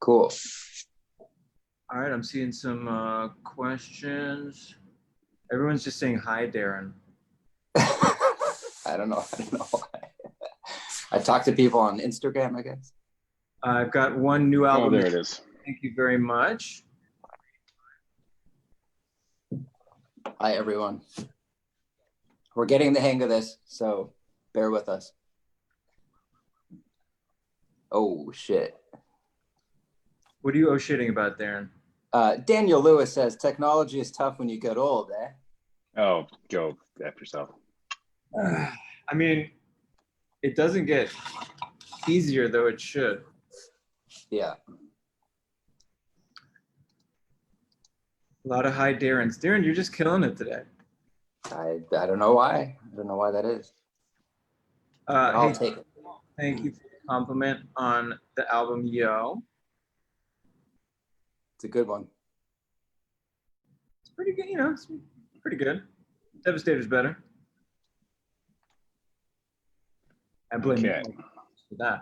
Cool. All right, I'm seeing some questions. Everyone's just saying hi, Darren. I don't know why. I talk to people on Instagram, I guess. I've got one new album. Oh, there it is. Thank you very much. Hi, everyone. We're getting the hang of this, so bear with us. Oh, shit. What are you oh-shitting about, Darren? Daniel Lewis says, technology is tough when you get old, eh? Oh, go F yourself. I mean, it doesn't get easier, though it should. Yeah. A lot of hi, Darrens. Darren, you're just killing it today. I don't know why. I don't know why that is. I'll take it. Thank you for the compliment on the album, Yo. It's a good one. It's pretty good, you know, it's pretty good. Devastator's better. I blame you for that.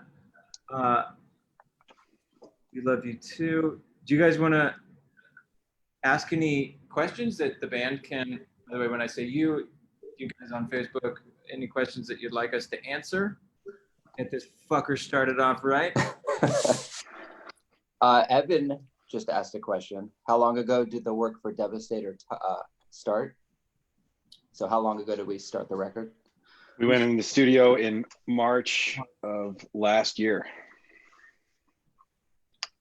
We love you too. Do you guys want to ask any questions that the band can, by the way, when I say you guys on Facebook, any questions that you'd like us to answer? Get this fucker started off right. Evan just asked a question. How long ago did the work for Devastator start? So how long ago did we start the record? We went in the studio in March of last year.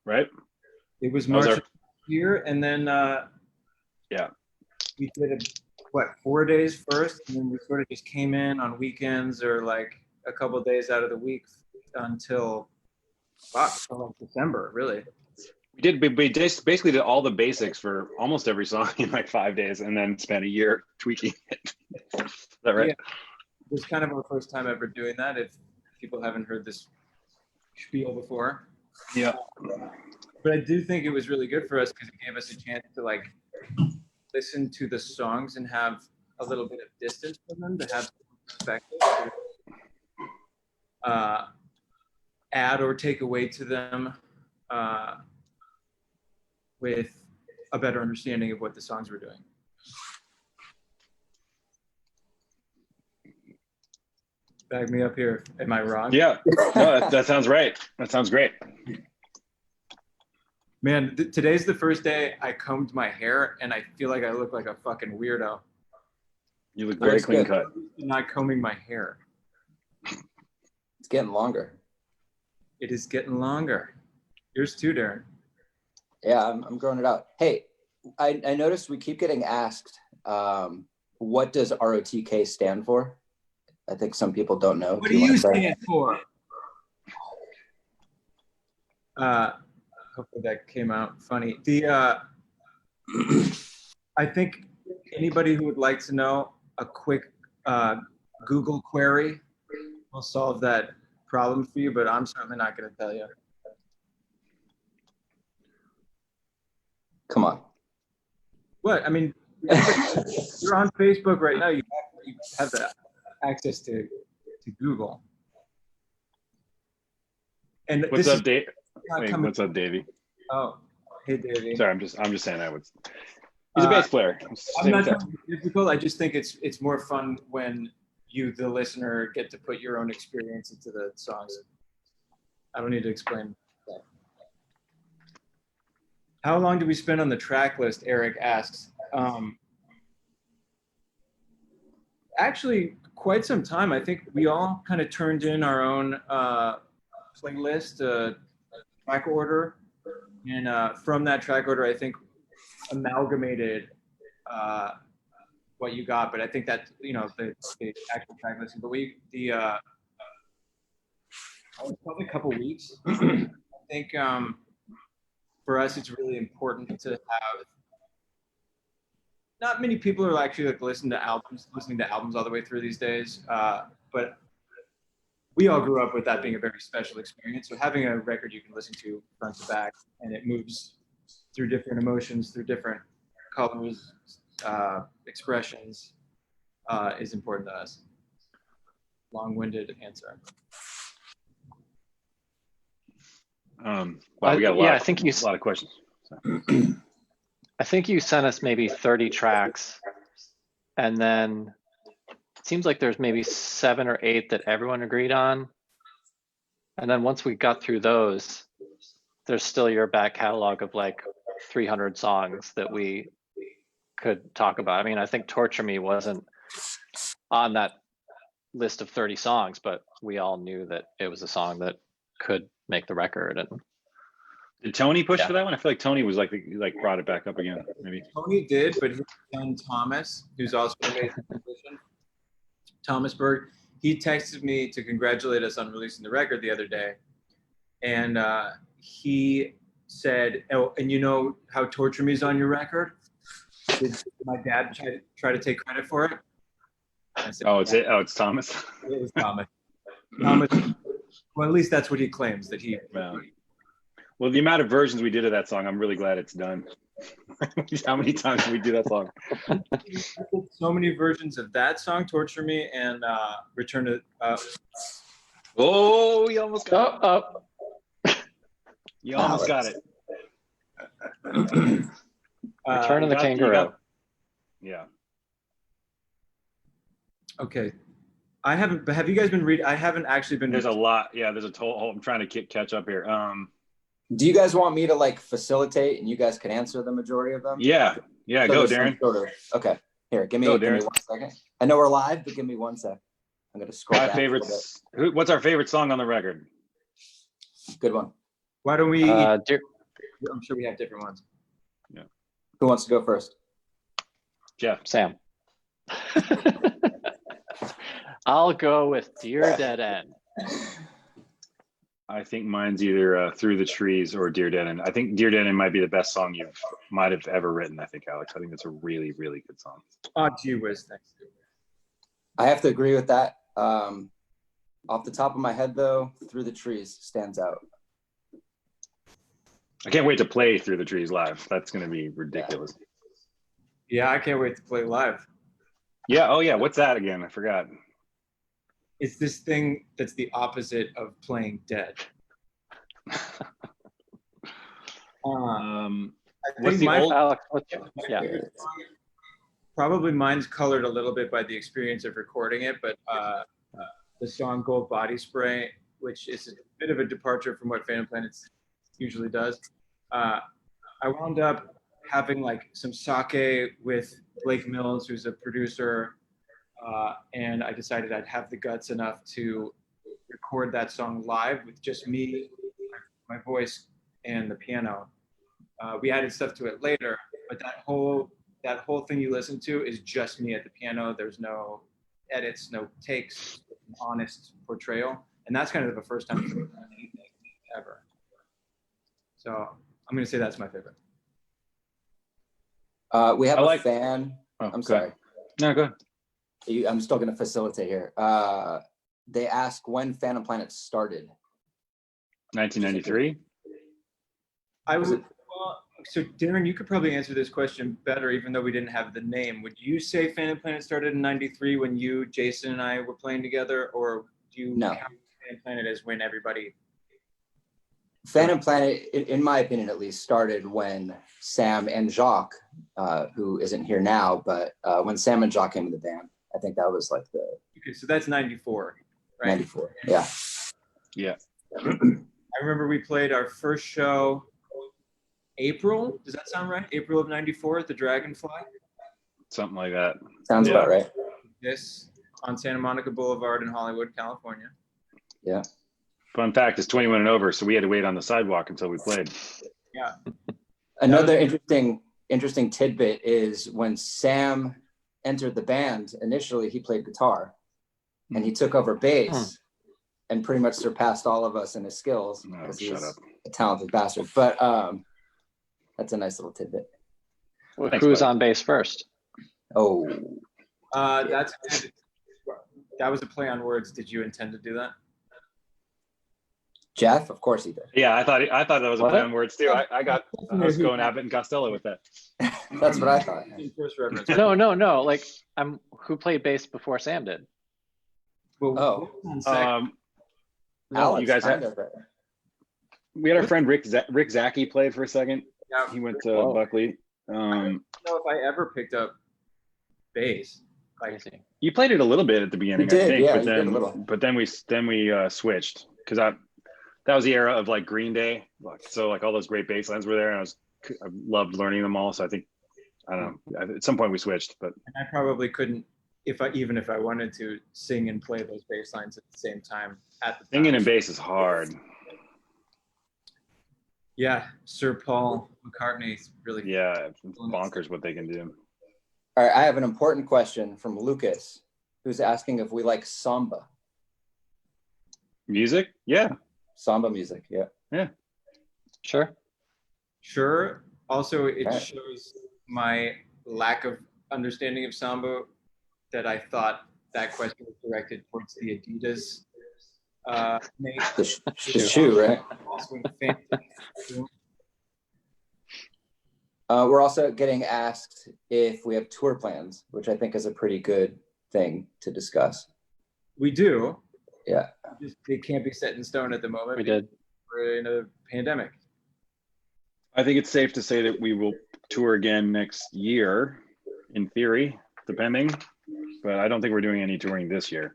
Right? It was March of here, and then yeah, we did 4 days first, and then we sort of just came in on weekends or like a couple of days out of the week until December, really. We just basically did all the basics for almost every song in like 5 days, and then spent a year tweaking it. Is that right? Yeah. It was kind of our first time ever doing that. If people haven't heard this spiel before. Yeah. But I do think it was really good for us because it gave us a chance to like listen to the songs and have a little bit of distance from them, to have perspective, add or take away to them with a better understanding of what the songs were doing. Back me up here. Am I wrong? Yeah. No, that sounds right. That sounds great. Man, today's the first day I combed my hair, and I feel like I look like a fucking weirdo. You look very clean cut. Not combing my hair. It's getting longer. It is getting longer. Yours too, Darren. Yeah, I'm growing it out. Hey, I noticed we keep getting asked, what does ROTK stand for? I think some people don't know. What do you stand for? Hopefully that came out funny. I think anybody who would like to know, a quick Google query will solve that problem for you, but I'm certainly not going to tell you. Come on. What? I mean, you're on Facebook right now. You have the access to Google. And what's up, Dave? Hey, what's up, Davey? Oh, hey, Davey. Sorry, I'm just saying that was. He's a bass player. I'm not trying to be difficult. I just think it's more fun when you, the listener, get to put your own experience into the songs. I don't need to explain that. How long do we spend on the track list? Eric asks. Actually, quite some time. I think we all kind of turned in our own playlist, track order, and from that track order, I think amalgamated what you got. But I think that, you know, the actual track listing. But probably a couple weeks. I think for us, it's really important to have. Not many people are actually like listening to albums all the way through these days. But we all grew up with that being a very special experience. So having a record you can listen to front to back, and it moves through different emotions, through different colors, expressions, is important to us. Long-winded answer. Wow, we got Yeah, I think you. a lot of questions. So. I think you sent us maybe 30 tracks, and then it seems like there's maybe 7 or 8 that everyone agreed on. And then once we got through those, there's still your back catalog of like 300 songs that we could talk about. I mean, I think Torture Me wasn't on that list of 30 songs, but we all knew that it was a song that could make the record. And did Tony push for that one? I feel like Tony was like brought it back up again. Maybe Tony did, but his son Thomas, who's also a musician, Thomas Berg, he texted me to congratulate us on releasing the record the other day, and he said, "Oh, and you know how Torture Me is on your record? Did my dad try to take credit for it?" I said, it's Thomas. It was Thomas. Thomas. Well, at least that's what he claims that he. Well, the amount of versions we did of that song, I'm really glad it's done. How many times did we do that song? So many versions of that song, Torture Me, and Return to. Oh, you almost got it. You almost got it. Return of the Kangaroo. Yeah. Okay. Have you guys been reading? I haven't actually been. There's a lot. Yeah, there's a total. I'm trying to catch up here. Do you guys want me to like facilitate and you guys can answer the majority of them? Yeah. So Go, Darren. Okay. Here, give me 1 second. I know we're live, but give me 1 sec. I'm going to scroll My back favorites. What's our favorite song on the record? Good one. Why don't we? I'm sure we have different ones. Yeah. Who wants to go first? Jeff. Sam. I'll go with Dear Dead End. I think mine's either Through the Trees or Dear Dead End. I think Dear Dead End might be the best song you might have ever written. I think, Alex. I think it's a really, really good song. Oh, gee whiz, thanks. I have to agree with that. Off the top of my head, though, Through the Trees stands out. I can't wait to play Through the Trees live. That's going to be ridiculous. Yeah, I can't wait to play live. Yeah. Oh, yeah. What's that again? I forgot. It's this thing that's the opposite of playing dead. What's the old? Alex, Probably mine's colored a little bit by the experience of recording it, but the song Gold Body Spray, which is a bit of a departure from what Phantom Planets usually does. I wound up having like some sake with Blake Mills, who's a producer, and I decided I'd have the guts enough to record that song live with just me, my voice, and the piano. We added stuff to it later, but that whole thing you listen to is just me at the piano. There's no edits, no takes, an honest portrayal, and that's kind of the first time I've done anything ever. So I'm going to say that's my favorite. We have a fan. I'm sorry. No, go ahead. I'm still going to facilitate here. They ask when Phantom Planet started. 1993. So Darren, you could probably answer this question better, even though we didn't have the name. Would you say Phantom Planet started in '93 when you, Jason, and I were playing together, or do you count Phantom Planet as when everybody? Phantom Planet, in my opinion at least, started when Sam and Jacques, who isn't here now, but when Sam and Jacques came to the band. I think that was like the. Okay, so that's '94, right? '94, yeah. Yeah. I remember we played our first show. April, does that sound right? April of '94 at the Dragonfly? Something like that. Sounds about right. This on Santa Monica Boulevard in Hollywood, California. Yeah. Fun fact, it's 21 and over, so we had to wait on the sidewalk until we played. Yeah. Another interesting tidbit is when Sam entered the band, initially he played guitar and he took over bass and pretty much surpassed all of us in his skills because he's a talented bastard. But that's a nice little tidbit. Well, who's on bass first? Oh, that's good. That was a play on words. Did you intend to do that? Jeff, of course he did. Yeah, I thought that was a play on words too. I was going Abbott and Costello with that. That's what I thought. First reference. No. Like, who played bass before Sam did? Well, Alex, you guys kind have. of. We had our friend Rick Zaki played for a second. Yeah, He went to Buckley. I don't know if I ever picked up bass. Like, You played it a little bit at the beginning, did, I think, yeah, but you did a then little. we switched because that was the era of like Green Day. So like all those great bass lines were there, and I loved learning them all. So I think I don't know. At some point we switched, but and I probably couldn't, even if I wanted to, sing and play those bass lines at the same time at the time. singing and bass is hard. Yeah, Sir Paul McCartney's really. Yeah, it's bonkers what they can do. All right, I have an important question from Lucas, who's asking if we like samba. Music? Yeah. Samba music, yeah. Yeah. Sure. Also, it Right. shows my lack of understanding of samba that I thought that question was directed towards the Adidas name. The shoe, right? Also a fan. We're also getting asked if we have tour plans, which I think is a pretty good thing to discuss. We do. Yeah. It can't be set in stone at the moment. We did. We're in a pandemic. I think it's safe to say that we will tour again next year, in theory, depending. But I don't think we're doing any touring this year.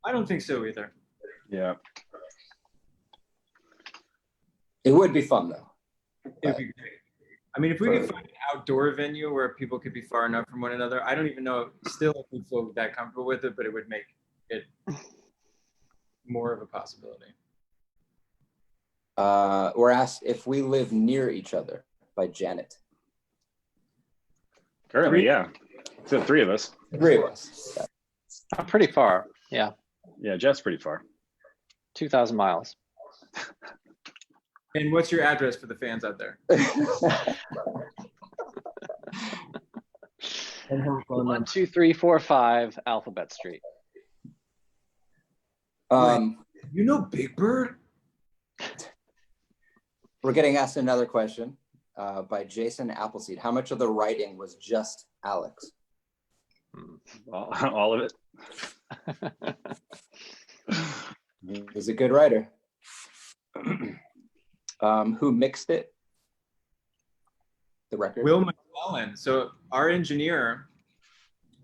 I don't think so either. Yeah. It would be fun though. It'd be great. I mean, if we could find an outdoor venue where people could be far enough from one another, I don't even know still if we feel that comfortable with it, but it would make it more of a possibility. We're asked if we live near each other by Janet. Currently, yeah. So 3 of us. 3 of us. Yeah. Pretty far. Yeah. Yeah, Jeff's pretty far. 2,000 miles. And what's your address for the fans out there? 1, 2, 3, 4, 5 Alphabet Street. You know Big Bird? We're getting asked another question by Jason Appleseed. How much of the writing was just Alex? All of it. He's a good writer. Who mixed it? The record? Will McClellan. So our engineer,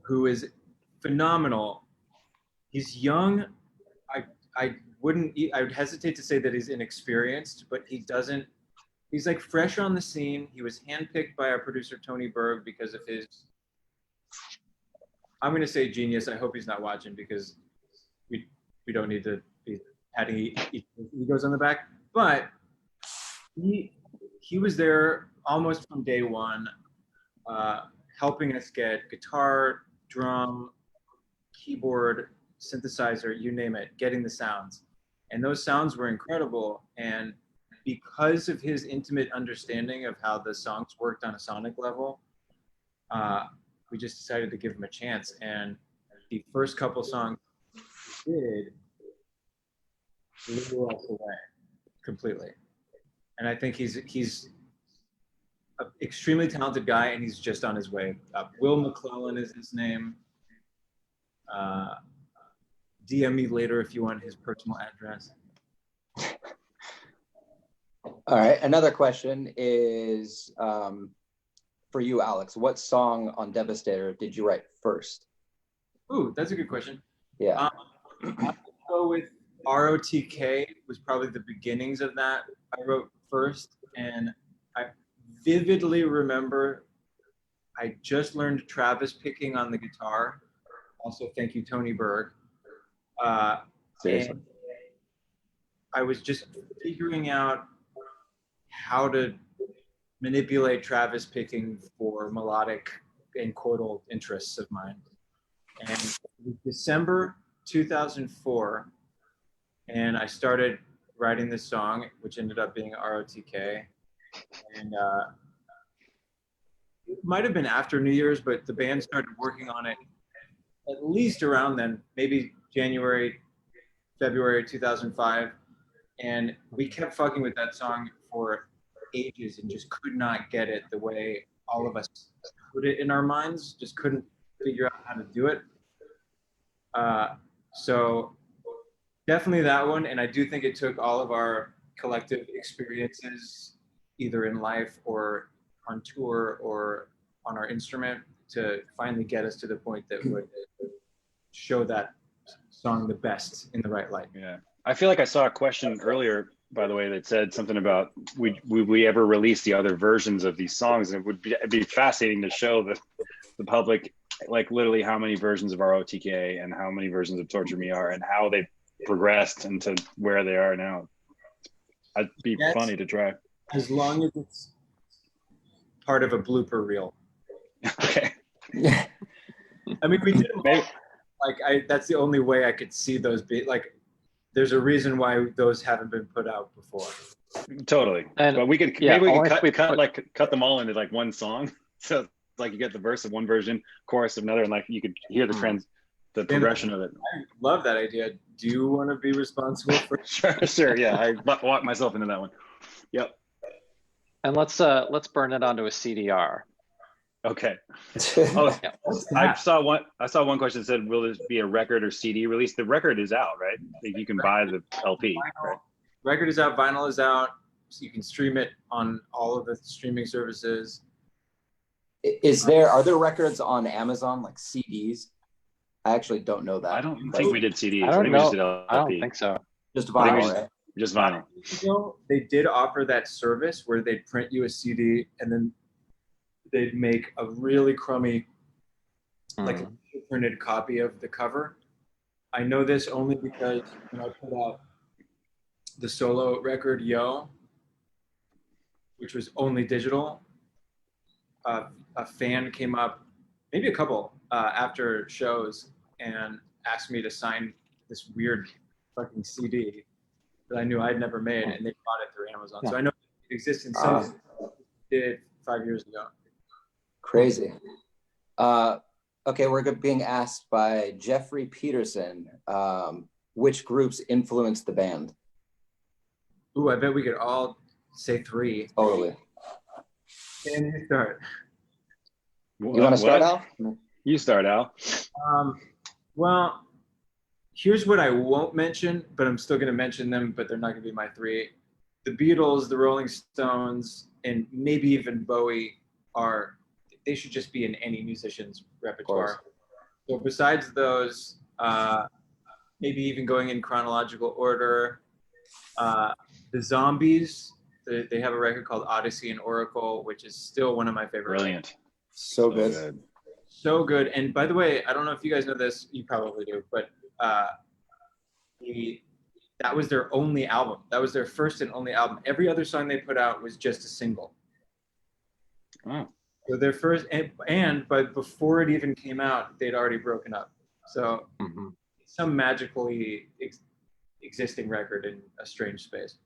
who is phenomenal, he's young. I would hesitate to say that he's inexperienced, but he's like fresh on the scene. He was handpicked by our producer, Tony Berg, because of his, I'm going to say genius. I hope he's not watching because we don't need to be patting egos on the back, but he was there almost from day one, helping us get guitar, drum, keyboard, synthesizer, you name it, getting the sounds. And those sounds were incredible. And because of his intimate understanding of how the songs worked on a sonic level, we just decided to give him a chance. And the first couple songs we did blew us away completely. And I think he's an extremely talented guy, and he's just on his way up. Will McClellan is his name. DM me later if you want his personal address. All right. Another question is for you, Alex. What song on Devastator did you write first? Ooh, that's a good question. Yeah. I'll go with ROTK was probably the beginnings of that. I wrote first, and I vividly remember I just learned Travis picking on the guitar. Also, thank you, Tony Berg. Seriously. I was just figuring out how to manipulate Travis picking for melodic and chordal interests of mine. And it was December 2004, and I started writing this song, which ended up being ROTK. And it might have been after New Year's, but the band started working on it at least around then, maybe January, February 2005. And we kept fucking with that song for ages and just could not get it the way all of us put it in our minds, just couldn't figure out how to do it. So definitely that one. And I do think it took all of our collective experiences, either in life or on tour or on our instrument, to finally get us to the point that would show that song the best in the right light. Yeah. I feel like I saw a question earlier, by the way, that said something about would we ever release the other versions of these songs? And it'd be fascinating to show the public, like literally how many versions of ROTK and how many versions of Torture Me are and how they progressed into where they are now. It'd be funny to try. As long as it's part of a blooper reel. Okay. I mean, we did that's the only way I could see those be like. There's a reason why those haven't been put out before. Totally. And but we could yeah, maybe we could cut them all into like one song. So it's like you get the verse of one version, chorus of another, and like you could hear the progression of it. I love that idea. Do you want to be responsible for? Sure. Yeah, I walked myself into that one. Yep. And let's burn it onto a CDR. Okay. Oh, I saw one question that said, will this be a record or CD release? The record is out, right? Like you can buy the LP, right? Record is out, vinyl is out, so you can stream it on all of the streaming services. Are there records on Amazon, like CDs? I actually don't know that. I don't think we did CDs. I don't think we just know. did LP. I don't think so. Just vinyl, right? Just vinyl. So they did offer that service where they'd print you a CD and then they'd make a really crummy, like a printed copy of the cover. I know this only because when I put out the solo record, Yo, which was only digital, a fan came up, maybe a couple, after shows and asked me to sign this weird fucking CD that I knew I'd never made, and they bought it through Amazon. So I know it exists in some did 5 years ago. Crazy. Okay, we're being asked by Jeffrey Peterson, which groups influenced the band? Ooh, I bet we could all say 3. Totally. Can you start? You want to start, Al? You start, Al. Well, here's what I won't mention, but I'm still going to mention them, but they're not going to be my 3. The Beatles, the Rolling Stones, and maybe even Bowie they should just be in any musician's repertoire. So besides those, maybe even going in chronological order, the Zombies, they have a record called Odyssey and Oracle, which is still one of my favorite. Brilliant. So good. So good. And by the way, I don't know if you guys know this, you probably do, but that was their only album. That was their first and only album. Every other song they put out was just a single. Oh. So their first, but before it even came out, they'd already broken up. So some magically existing record in a strange space.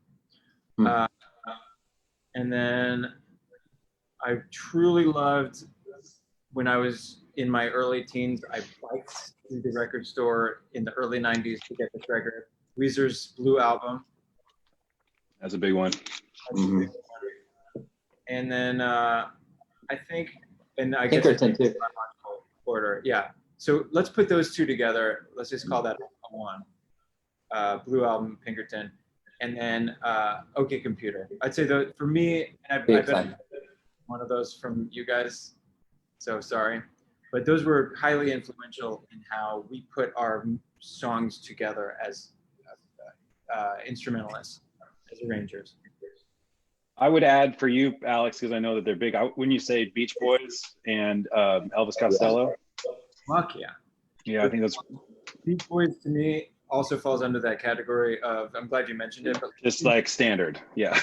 And then I truly loved, when I was in my early teens, I biked to the record store in the early 90s to get this record, Weezer's Blue Album. That's a big one. And then I think, and I guess Pinkerton too. Order, yeah. So let's put those 2 together. Let's just call that a 1. Blue Album, Pinkerton, and then OK Computer. I'd say for me, and I bet one of those from you guys. So sorry, but those were highly influential in how we put our songs together as instrumentalists, as arrangers. I would add for you, Alex, because I know that they're big. When you say Beach Boys and Elvis Costello. Fuck yeah. Yeah, I think that's. Beach Boys to me also falls under that category of, I'm glad you mentioned it, but just like standard. Yeah.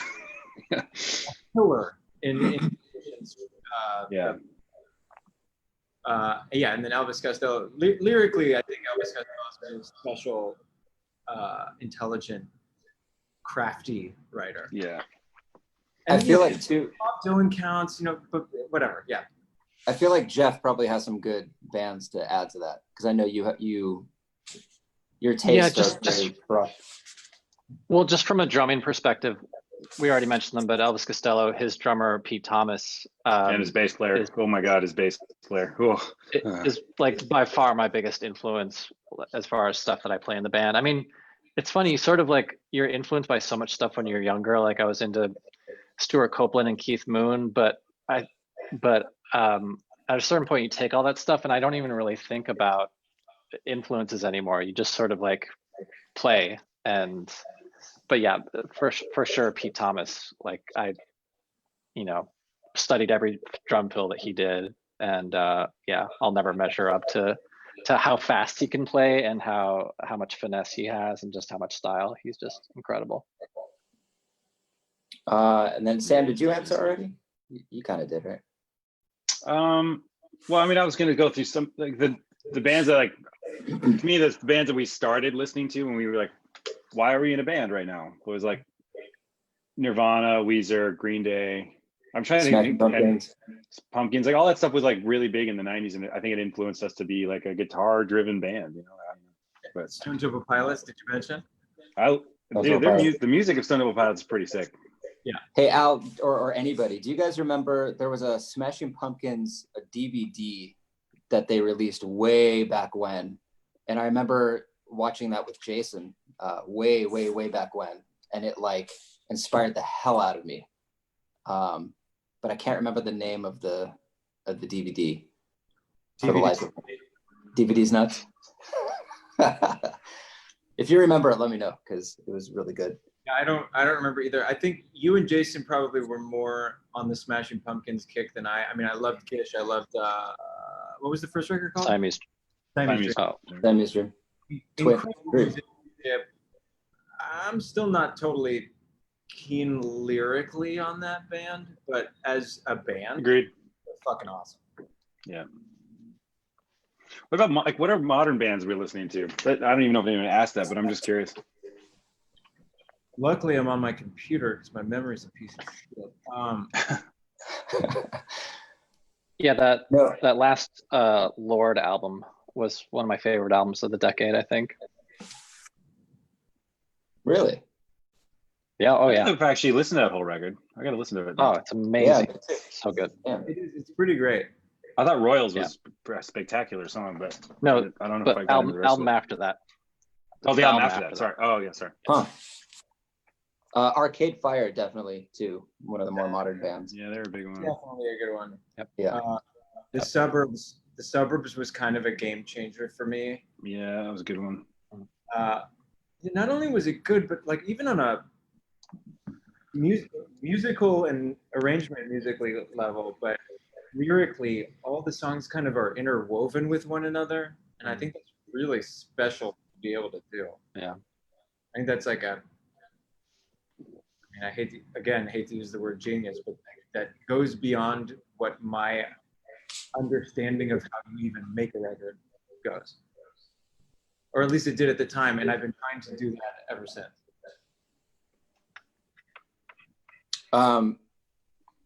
Killer in yeah. And then Elvis Costello. Lyrically, I think Elvis Costello is a special, intelligent, crafty writer. Yeah. And I feel like too. Bob Dylan counts, but whatever. Yeah. I feel like Jeff probably has some good bands to add to that, because I know your taste is very rough. Well, just from a drumming perspective, we already mentioned them, but Elvis Costello, his drummer Pete Thomas, and his bass player. Oh my God, his bass player. Is like by far my biggest influence as far as stuff that I play in the band. I mean, it's funny, you sort of like, you're influenced by so much stuff when you're younger. Like I was into Stuart Copeland and Keith Moon, but at a certain point you take all that stuff and I don't even really think about influences anymore. You just sort of like play. And but yeah, for sure Pete Thomas, like I, you know, studied every drum fill that he did. And yeah, I'll never measure up to how fast he can play and how much finesse he has and just how much style. He's just incredible. And then Sam, did you answer already? You kind of did, right? Well, I mean, I was going to go through some like the bands that, like, to me, the bands that we started listening to when we were like, why are we in a band right now? It was like Nirvana, Weezer, Green Day. I'm trying to think, Pumpkins, like all that stuff was like really big in the 90s, and I think it influenced us to be like a guitar-driven band, you know. But Stone Temple Pilots, did you mention? The music of Stone Temple Pilots is pretty sick. Yeah. Hey, Al, or anybody, do you guys remember there was a Smashing Pumpkins DVD that they released way back when? And I remember watching that with Jason way back when, and it like inspired the hell out of me. But I can't remember the name of the DVD. For the life of me. DVD's nuts. If you remember it, let me know, because it was really good. Yeah, I don't remember either. I think you and Jason probably were more on the Smashing Pumpkins kick than I. I mean, I loved Gish. I loved what was the first record called? Siamese. Siamese. Oh. Siamese Dream. Incredible musicianship. I'm still not totally keen lyrically on that band, but as a band, agreed, they're fucking awesome. Yeah. What about like what are modern bands we're listening to? I don't even know if anyone asked that, but I'm just curious. Luckily, I'm on my computer because my memory's a piece of shit. Yeah, that last Lord album was one of my favorite albums of the decade, I think. Really? Yeah. Oh yeah. I've actually listened to that whole record. I got to listen to it. Oh, it's amazing. Yeah. So good. Yeah. It's pretty great. I thought Royals was a spectacular song, but no, I don't know but if I got into the rest album of it. after that. Oh, the album after that. Sorry. Oh yeah, sorry. Huh. Arcade Fire, definitely too. One of the more modern bands. Yeah, they're a big one. Definitely a good one. Yep. Yeah. The Suburbs was kind of a game changer for me. Yeah, that was a good one. Not only was it good, but like even on a musical and arrangement musically level, but lyrically, all the songs kind of are interwoven with one another, and I think that's really special to be able to do. Yeah. I think that's like I hate to use the word genius, but that goes beyond what my understanding of how you even make a record goes. Or at least it did at the time, and I've been trying to do that ever since.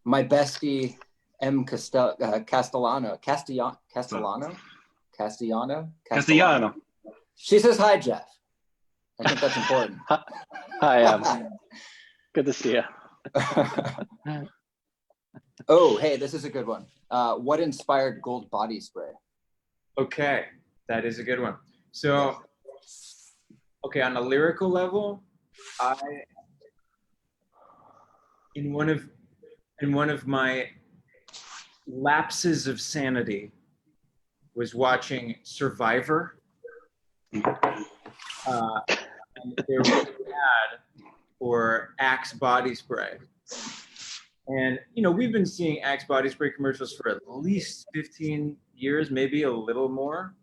My bestie, Castellano. She says hi, Jeff. I think that's important. Hi, good to see you. Oh, hey, this is a good one. What inspired Gold Body Spray? Okay, that is a good one. So, okay, on a lyrical level, in one of my lapses of sanity was watching Survivor. And there was an ad for Axe body spray. And, you know, we've been seeing Axe body spray commercials for at least 15 years, maybe a little more.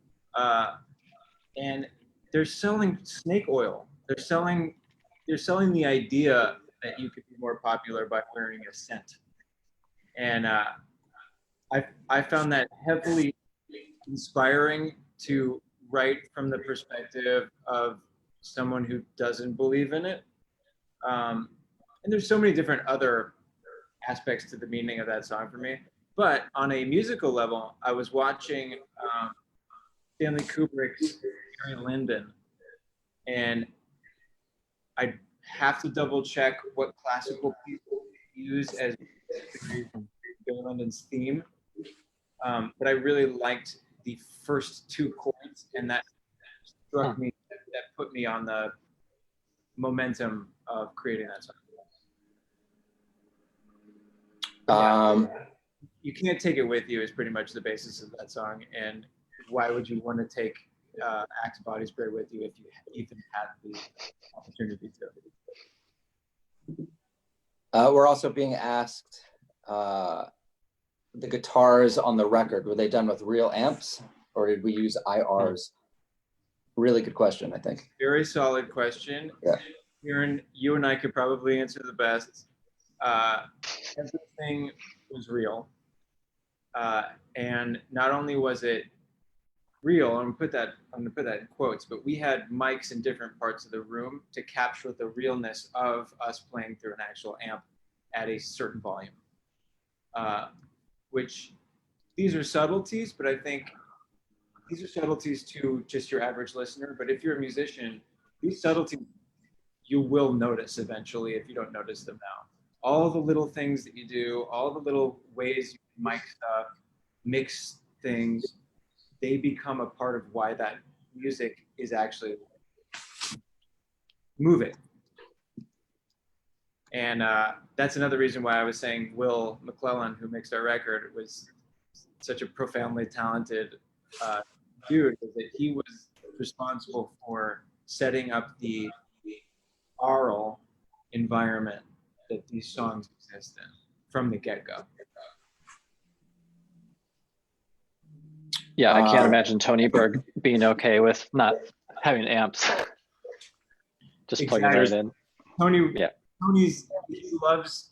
And they're selling snake oil. They're selling the idea that you could be more popular by wearing a scent. And I found that heavily inspiring to write from the perspective of someone who doesn't believe in it. And there's so many different other aspects to the meaning of that song for me. But on a musical level, I was watching Stanley Kubrick's Barry Lyndon, and I have to double check what classical people use as Barry Lyndon's theme. But I really liked the first two chords, and that struck me, that put me on the momentum of creating that song? You can't take it with you is pretty much the basis of that song. And why would you want to take Axe Body Spray with you if you even had the opportunity to? We're also being asked, the guitars on the record, were they done with real amps or did we use IRs? Really good question, I think. Very solid question. Yeah. Darren, you and I could probably answer the best. Everything was real. And not only was it real, I'm gonna put that in quotes, but we had mics in different parts of the room to capture the realness of us playing through an actual amp at a certain volume. Which these are subtleties, but I think these are subtleties to just your average listener. But if you're a musician, these subtleties you will notice eventually if you don't notice them now. All the little things that you do, all the little ways you mic stuff, mix things, they become a part of why that music is actually moving. And that's another reason why I was saying Will McClellan, who mixed our record, was such a profoundly talented dude, that he was responsible for setting up the aural environment that these songs exist in from the get-go. Yeah, I can't imagine Tony Berg being okay with not having amps. Just plugging it in. Tony's, he loves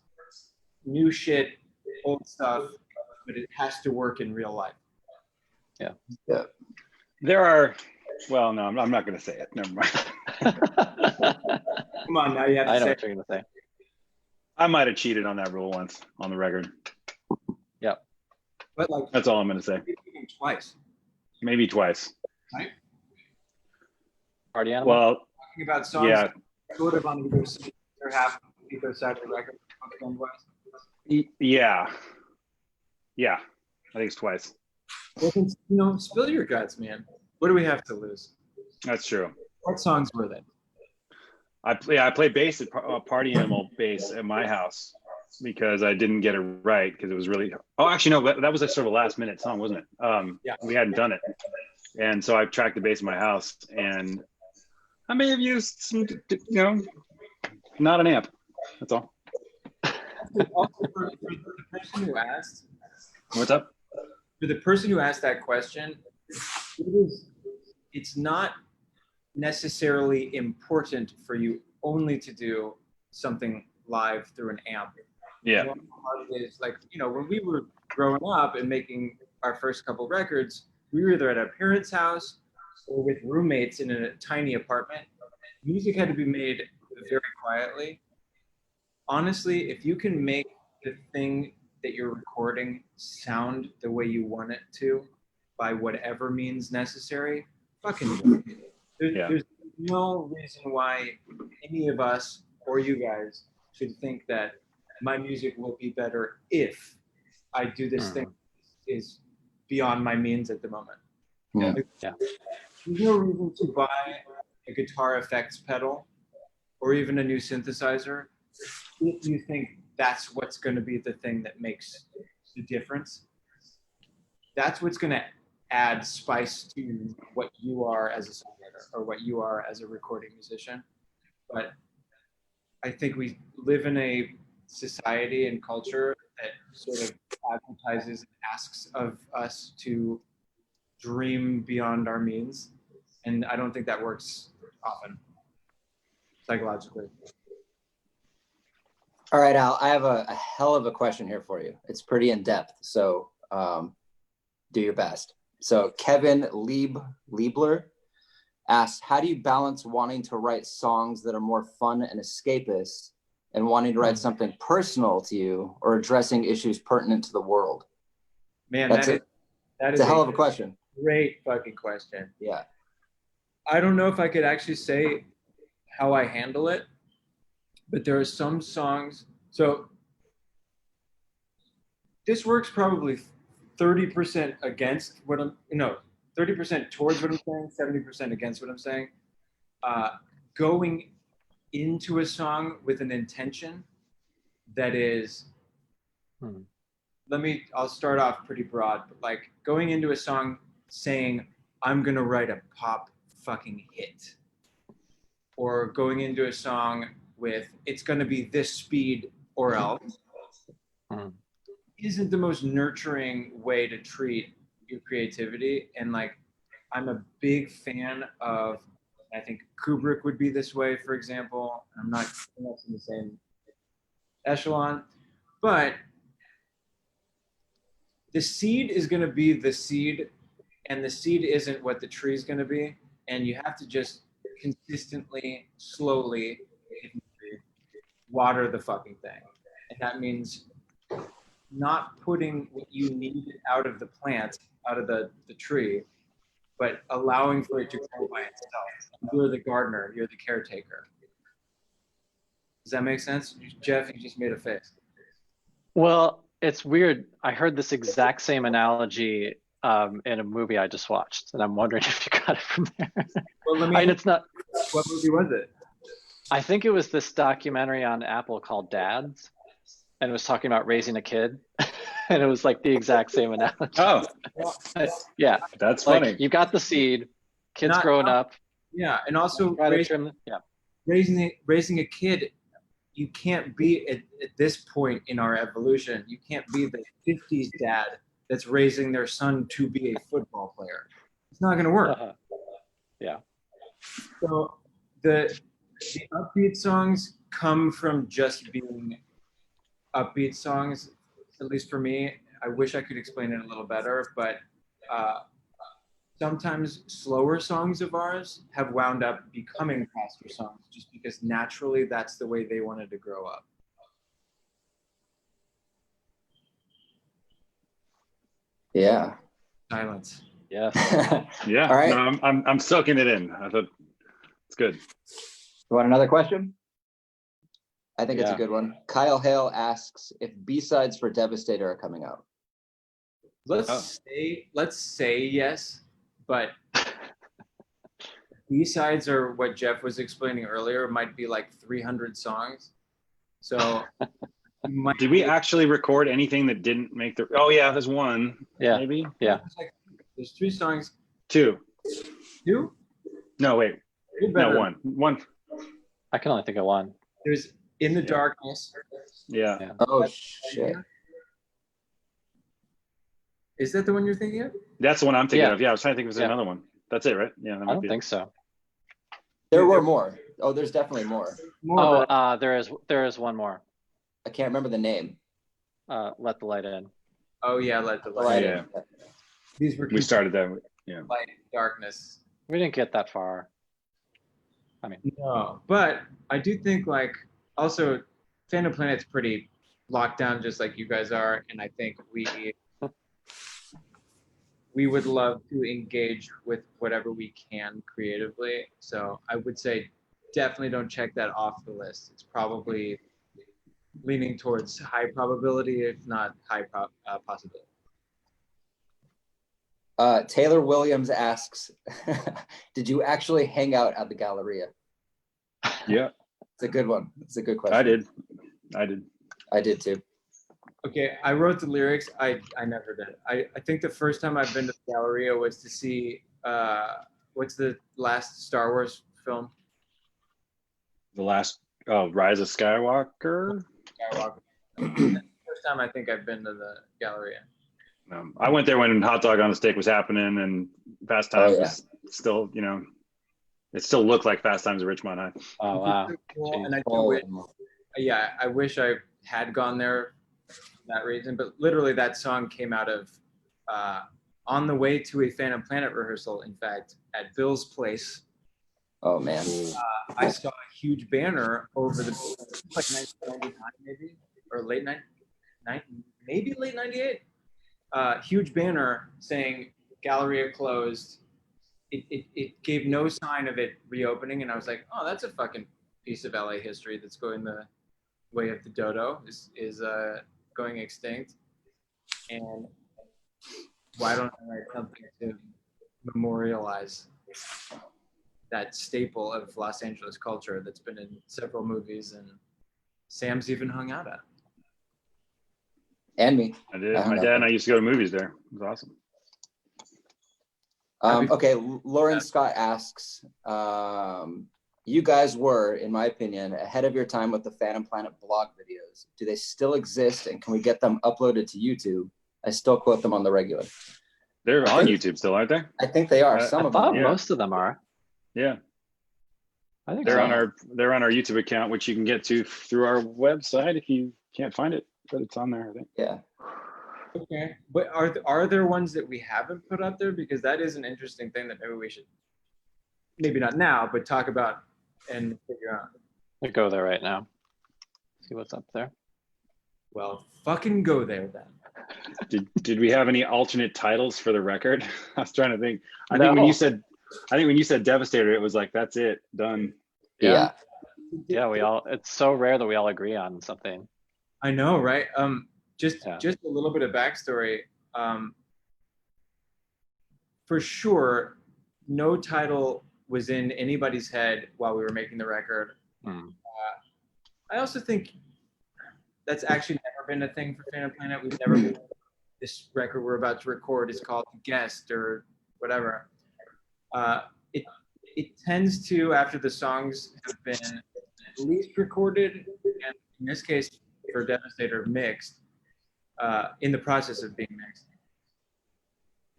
new shit, old stuff, but it has to work in real life. Yeah. There are, well, no, I'm not going to say it. Never mind. Come on, now you have to I know say what you're going to say. I might have cheated on that rule once on the record. Yeah. But like, that's all I'm going to say. Twice. Maybe twice. Right? Party Animal? Well, talking about songs sort of on either side of the record. Yeah. Yeah. I think it's twice. Well, spill your guts, man. What do we have to lose? That's true. What songs were they? I play bass at Party Animal bass at my house because I didn't get it right because it was really. Oh, actually, no, that was a sort of a last minute song, wasn't it? Yeah. We hadn't done it, and so I tracked the bass in my house, and I may have used some, not an amp. That's all. Also, for the person who asked. What's up? For the person who asked that question, it's not necessarily important for you only to do something live through an amp. Yeah. It's like, when we were growing up and making our first couple records, we were either at our parents' house or with roommates in a tiny apartment. Music had to be made very quietly. Honestly, if you can make the thing that you're recording sound the way you want it to by whatever means necessary, fucking do it. There's no reason why any of us or you guys should think that my music will be better if I do this thing is beyond my means at the moment. Yeah. There's no reason to buy a guitar effects pedal or even a new synthesizer if you think that's what's going to be the thing that makes the difference. That's what's going to add spice to what you are as a songwriter or what you are as a recording musician. But I think we live in a society and culture that sort of advertises and asks of us to dream beyond our means. And I don't think that works often, psychologically. All right, Al, I have a hell of a question here for you. It's pretty in depth, so do your best. So Kevin Liebler asks, how do you balance wanting to write songs that are more fun and escapist and wanting to write something personal to you or addressing issues pertinent to the world? Man, that is a hell of a question. Great fucking question. Yeah. I don't know if I could actually say how I handle it, but there are some songs. So this works probably 30% against what 30% towards what I'm saying, 70% against what I'm saying. Going into a song with an intention that is, I'll start off pretty broad, but like going into a song saying, I'm gonna write a pop fucking hit. Or going into a song with, it's gonna be this speed or else, isn't the most nurturing way to treat your creativity. And like, I'm a big fan of, I think Kubrick would be this way, for example. I'm not in the same echelon, but the seed is going to be the seed, and the seed isn't what the tree is going to be. And you have to just consistently, slowly water the fucking thing. And that means not putting what you need out of the plant, out of the tree, but allowing for it to grow by itself. You're the gardener, you're the caretaker. Does that make sense? Jeff, you just made a face. Well, it's weird. I heard this exact same analogy in a movie I just watched, and I'm wondering if you got it from there. Well, it's not. What movie was it? I think it was this documentary on Apple called Dads, and it was talking about raising a kid. And it was like the exact same analogy. Oh, yeah, that's like, funny. You got the seed, kids growing up. Yeah, and also raising a kid. You can't be at this point in our evolution. You can't be the 50s dad that's raising their son to be a football player. It's not going to work. Yeah. So the upbeat songs come from just being upbeat songs. At least for me, I wish I could explain it a little better, but sometimes slower songs of ours have wound up becoming faster songs just because naturally that's the way they wanted to grow up. Yeah. Silence. Yeah. Yeah. All right. No, I'm soaking it in. I thought it's good. You want another question? I think it's a good one. Kyle Hale asks if B-sides for Devastator are coming out. Let's say yes, but B-sides are what Jeff was explaining earlier, might be like 300 songs. So did we actually record anything that didn't make the? Oh yeah, there's one. Yeah. Maybe. Yeah. There's 3 songs. 2. 2? No, wait. No, 1. 1. I can only think of one. There's In the Darkness. Yeah. Oh shit. Is that the one you're thinking of? That's the one I'm thinking of. Yeah, I was trying to think if there's another one. That's it, right? Yeah. I don't think so. There were more. Oh, there's definitely more. There is one more. I can't remember the name. Let the Light In. Oh yeah, Let the Light In. These were we started that. Yeah. Light, Darkness. We didn't get that far. I mean, no, but I do think like also Phantom Planet's pretty locked down just like you guys are, and I think we would love to engage with whatever we can creatively. So I would say definitely don't check that off the list. It's probably leaning towards high probability, if not high possibility. Taylor Williams asks, did you actually hang out at the Galleria? Yeah. It's a good one. It's a good question. I did too. Okay, I wrote the lyrics. I never did. I think the first time I've been to the Galleria was to see, what's the last Star Wars film? The last, Rise of Skywalker? First time I think I've been to the Galleria. I went there when Hot Dog on a Stick was happening and Fast Times was still, it still looked like Fast Times at Ridgemont High. Oh, wow. Cool. And I wish I had gone there for that reason, but literally that song came out of on the way to a Phantom Planet rehearsal, in fact, at Bill's place. Oh, man. I saw a huge banner over the, like 1999 maybe, or late 98. Huge banner saying Galleria closed. It gave no sign of it reopening, and I was like, oh, that's a fucking piece of LA history that's going the way of the dodo, is going extinct. And why don't I write something to memorialize that staple of Los Angeles culture that's been in several movies, and Sam's even hung out at. And me. I did. My dad and I used to go to movies there. It was awesome. Okay, Lauren Scott asks, you guys were, in my opinion, ahead of your time with the Phantom Planet blog videos. Do they still exist, and can we get them uploaded to YouTube? I still quote them on the regular. They're on YouTube still, aren't they? I think they are. Some I of them. thought Yeah. most of them are. Yeah. I think They're so. on our YouTube account, which you can get to through our website if you can't find it, but it's on there, I think. Yeah. Okay, but are there ones that we haven't put up there? Because that is an interesting thing that maybe we should, maybe not now, but talk about and figure out. I go there right now. See what's up there. Well, fucking go there then. Did we have any alternate titles for the record? I was trying to think. I No. think when you said Devastator, it was like, that's it, done. Yeah. Yeah, it's so rare that we all agree on something. I know, right? Just Yeah. a little bit of backstory. For sure, no title was in anybody's head while we were making the record. I also think that's actually never been a thing for Phantom Planet. We've never been, this record we're about to record is called Guest or whatever. It tends to, after the songs have been at least recorded, and in this case for Devastator, mixed, in the process of being mixed,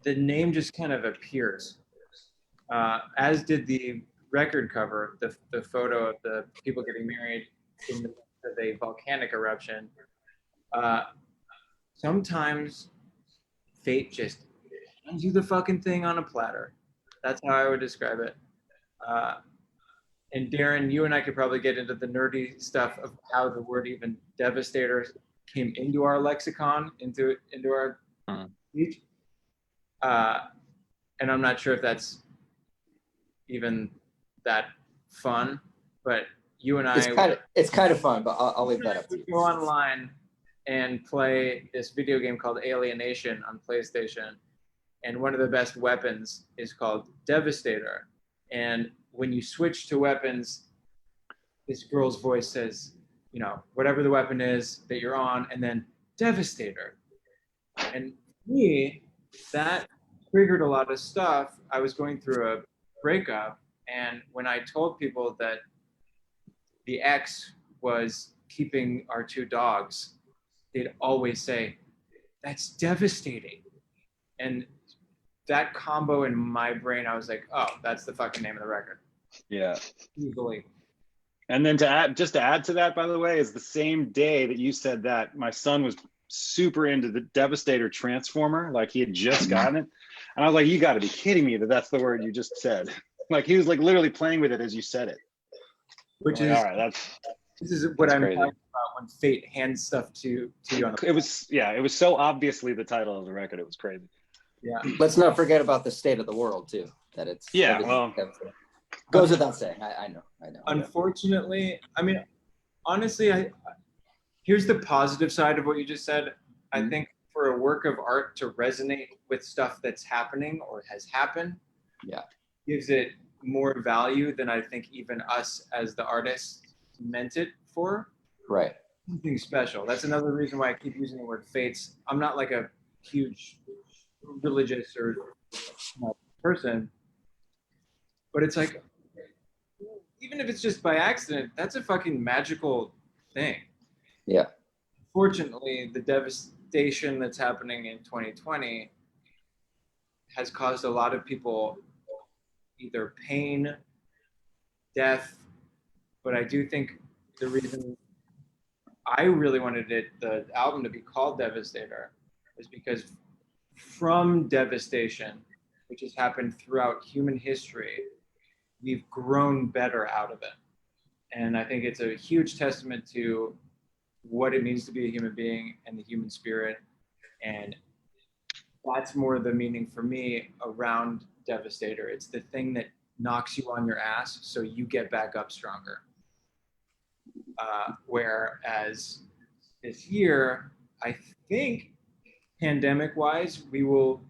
the name just kind of appears, as did the record cover, the photo of the people getting married in the midst of a volcanic eruption. Sometimes fate just hands you the fucking thing on a platter. That's how I would describe it. And Darren, you and I could probably get into the nerdy stuff of how the word even Devastator came into our lexicon, into our speech. And I'm not sure if that's even that fun, but you and I it's kind of fun, but I'll leave that up to you. Go online and play this video game called Alienation on PlayStation, and one of the best weapons is called Devastator. And when you switch to weapons, this girl's voice says, you know, whatever the weapon is that you're on, and then Devastator. And for me, that triggered a lot of stuff. I was going through a breakup, and when I told people that the ex was keeping our two dogs, they'd always say, that's devastating. And that combo in my brain, I was like, oh, that's the fucking name of the record. Yeah. Easily. And then to add to that, by the way, is the same day that you said that, my son was super into the Devastator Transformer. Like, he had just gotten it. And I was like, you got to be kidding me that that's the word you just said. Like, he was like literally playing with it as you said it. Which like, is, all right, this is what I'm crazy. talking about when fate hands stuff to you. On the it was so obviously the title of the record. It was crazy. Yeah. Let's not forget about the state of the world too. That it's goes without saying. I know. Unfortunately, I mean, honestly, here's the positive side of what you just said. I think for a work of art to resonate with stuff that's happening or has happened, gives it more value than I think even us as the artists meant it for. Right. Something special. That's another reason why I keep using the word fates. I'm not like a huge religious or person, but it's like, even if it's just by accident, that's a fucking magical thing. Yeah. Fortunately, the devastation that's happening in 2020 has caused a lot of people either pain, death, but I do think the reason I really wanted the album to be called Devastator is because from devastation, which has happened throughout human history, we've grown better out of it. And I think it's a huge testament to what it means to be a human being and the human spirit. And that's more the meaning for me around Devastator. It's the thing that knocks you on your ass so you get back up stronger. Whereas this year, I think pandemic-wise, we will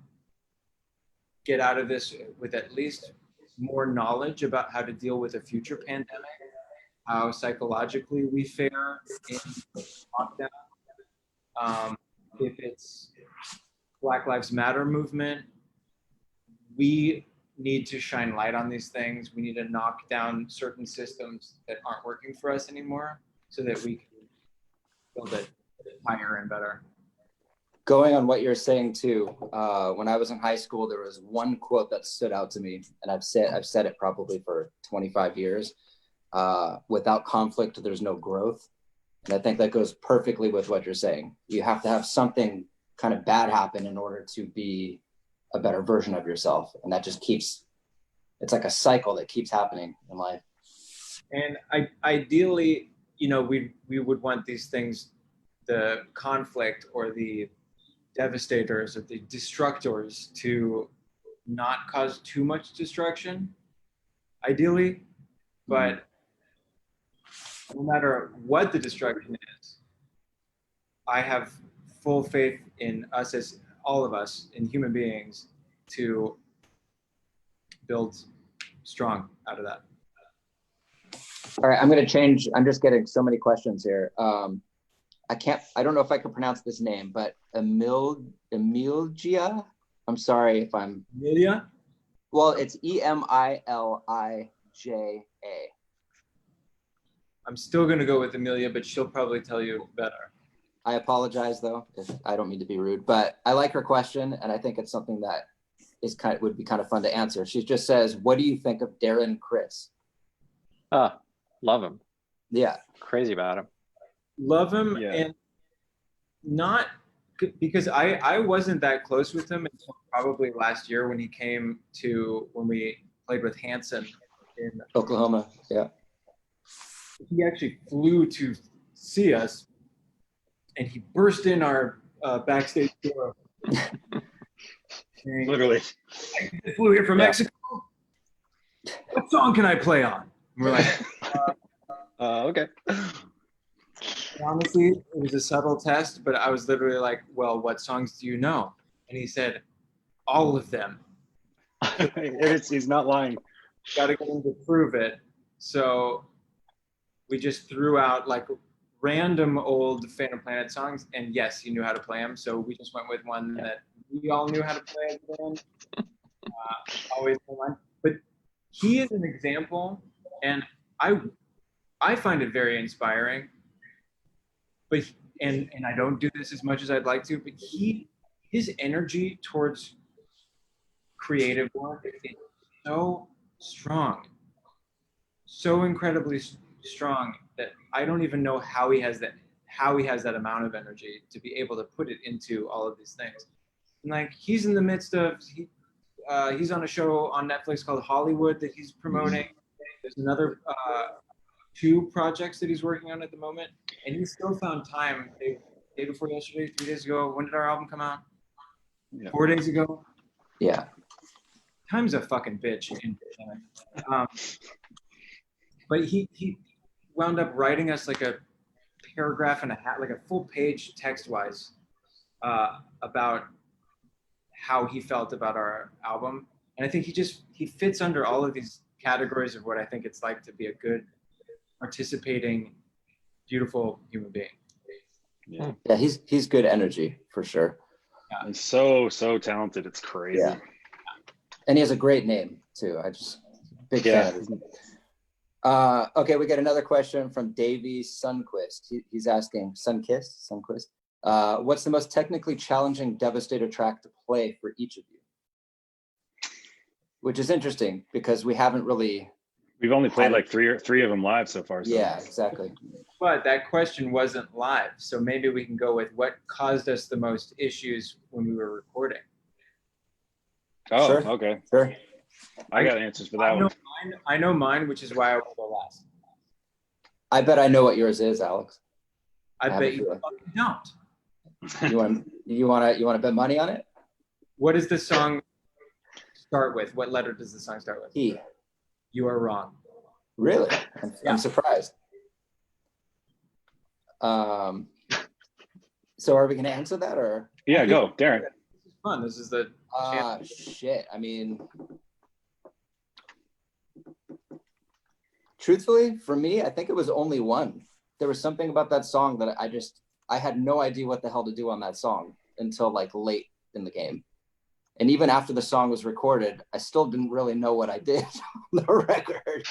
get out of this with at least more knowledge about how to deal with a future pandemic, how psychologically we fare in lockdown. If it's Black Lives Matter movement, we need to shine light on these things. We need to knock down certain systems that aren't working for us anymore so that we can build it higher and better. Going on what you're saying too, when I was in high school, there was one quote that stood out to me, and I've said it probably for 25 years. Without conflict, there's no growth. And I think that goes perfectly with what you're saying. You have to have something kind of bad happen in order to be a better version of yourself. And that just keeps, it's like a cycle that keeps happening in life. And ideally, you know, we would want these things, the conflict or the devastators or the destructors, to not cause too much destruction, ideally. But no matter what the destruction is, I have full faith in us, as all of us, in human beings, to build strong out of that. All right, I'm going to change. I'm just getting so many questions here. I don't know if I can pronounce this name, but Emilgia. I'm sorry if I'm. Emilia? Well, it's Emilija. I'm still going to go with Emilia, but she'll probably tell you better. I apologize though, if I don't mean to be rude, but I like her question, and I think it's something that would be kind of fun to answer. She just says, "What do you think of Darren Criss?" Love him. Yeah, Crazy about him. Love him, Yeah. and not because I wasn't that close with him until probably last year when he came to, when we played with Hanson in Oklahoma. Yeah. He actually flew to see us, and he burst in our backstage door. Literally. I flew here from Mexico. What song can I play on? And we're like, Okay. honestly, it was a subtle test, but I was literally like, well, what songs do you know? And he said, all of them. He's not lying. Got to get him to prove it. So we just threw out like random old Phantom Planet songs, and yes, he knew how to play them. So we just went with one that we all knew how to play as a band. Always one. But he is an example, and I find it very inspiring. But and I don't do this as much as I'd like to, but his energy towards creative work is so strong, so incredibly strong, that I don't even know how he has that amount of energy to be able to put it into all of these things. And like, he's in the midst of he's on a show on Netflix called Hollywood that he's promoting. There's another 2 projects that he's working on at the moment, and he still found time day before yesterday, 3 days ago. When did our album come out? 4 days ago. Yeah. Time's a fucking bitch. But he wound up writing us like a paragraph and a half, like a full page text-wise, about how he felt about our album. And I think he fits under all of these categories of what I think it's like to be a good, participating, beautiful human being. Yeah. Yeah, he's good energy for sure. Yeah. He's so talented. It's crazy. Yeah. And he has a great name too. I just big fan of his name. Okay, we got another question from Davey Sunquist. He's asking, Sunquist. What's the most technically challenging Devastator track to play for each of you? Which is interesting because we've only played like three of them live so far. So. Yeah, exactly. But that question wasn't live, so maybe we can go with what caused us the most issues when we were recording. Oh, Sure. Okay. Sure. I got answers for that one. I know mine, which is why I will go last. I bet I know what yours is, Alex. I have bet a you feeling. fucking don't. You want to bet money on it? What does the song start with? What letter does the song start with? E. You are wrong. Really? Yeah. I'm surprised. So are we going to answer that or? Yeah, go, Darren. This is fun. This is the Shit. I mean, truthfully, for me, I think it was only one. There was something about that song that I had no idea what the hell to do on that song until like late in the game. And even after the song was recorded, I still didn't really know what I did on the record.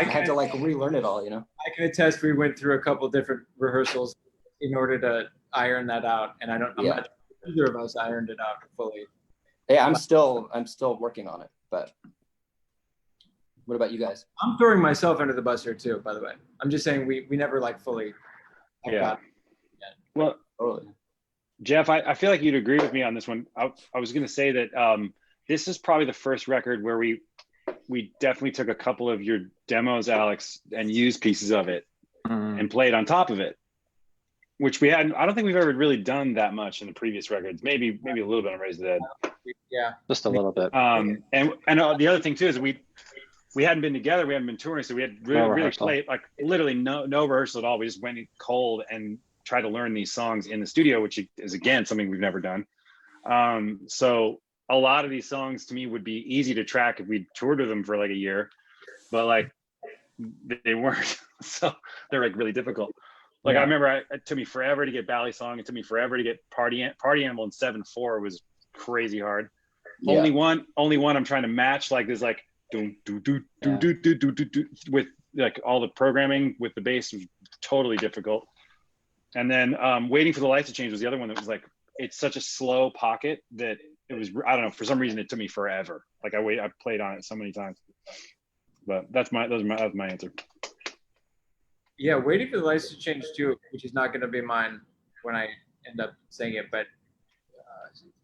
I had to like relearn it all, you know? I can attest we went through a couple different rehearsals in order to iron that out. And I'm not sure either of us ironed it out fully. Yeah, I'm still working on it, but what about you guys? I'm throwing myself under the bus here too, by the way. I'm just saying we never like fully got it. Well, totally. Jeff, I feel like you'd agree with me on this one. I was going to say that this is probably the first record where we definitely took a couple of your demos, Alex, and used pieces of it and played on top of it, which we hadn't. I don't think we've ever really done that much in the previous records. Maybe a little bit on Raise the Dead. Yeah, just a little bit. And the other thing too is we hadn't been together. We hadn't been touring, so we had really played like literally no rehearsal at all. We just went cold and try to learn these songs in the studio, which is again something we've never done. So a lot of these songs to me would be easy to track if we toured with them for like a year, but like they weren't. So they're like really difficult. Like I remember it took me forever to get Bally Song. It took me forever to get Party Animal in 7/4 was crazy hard. Yeah. Only one I'm trying to match like this like do with like all the programming with the bass was totally difficult. And then Waiting for the Lights to Change was the other one that was like, it's such a slow pocket that it was, I don't know, for some reason it took me forever. Like I played on it so many times. But that was my answer. Yeah, Waiting for the Lights to Change too, which is not going to be mine when I end up saying it, but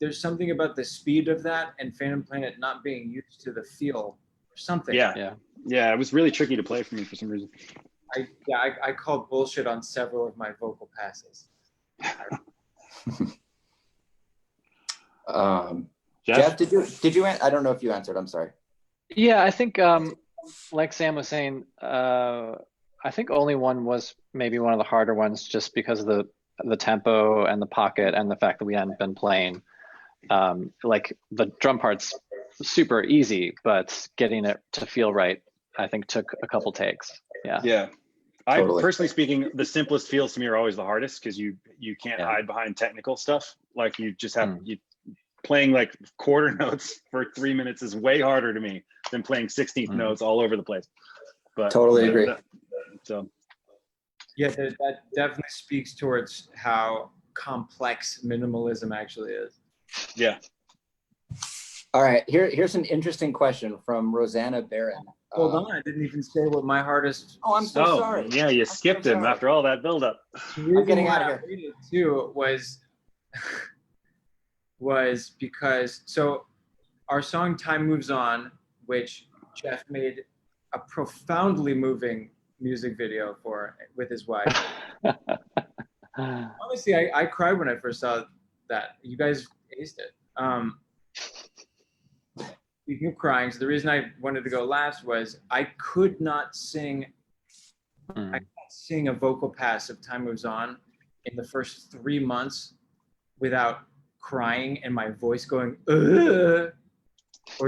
there's something about the speed of that and Phantom Planet not being used to the feel or something. Yeah, it was really tricky to play for me for some reason. I called bullshit on several of my vocal passes. Jeff, did you I don't know if you answered, I'm sorry. Yeah, I think like Sam was saying, I think Only One was maybe one of the harder ones just because of the tempo and the pocket and the fact that we hadn't been playing. Like the drum part's super easy, but getting it to feel right, I think took a couple takes. Yeah. Totally. I personally speaking, the simplest feels to me are always the hardest because you can't hide behind technical stuff. Like you just have you playing like quarter notes for 3 minutes is way harder to me than playing 16th notes all over the place. But totally agree. So yeah, that definitely speaks towards how complex minimalism actually is. Yeah. All right, here's an interesting question from Rosanna Barron. Hold on, I didn't even say what my hardest. Oh, I'm so sorry. Yeah, you skipped him after all that buildup. I'm getting out of here. Too was because our song "Time Moves On," which Jeff made a profoundly moving music video for with his wife. Honestly, I cried when I first saw that. You guys aced it. Speaking of crying, so the reason I wanted to go last was I could not sing. I could not sing a vocal pass of "Time Moves On" in the first 3 months without crying and my voice going or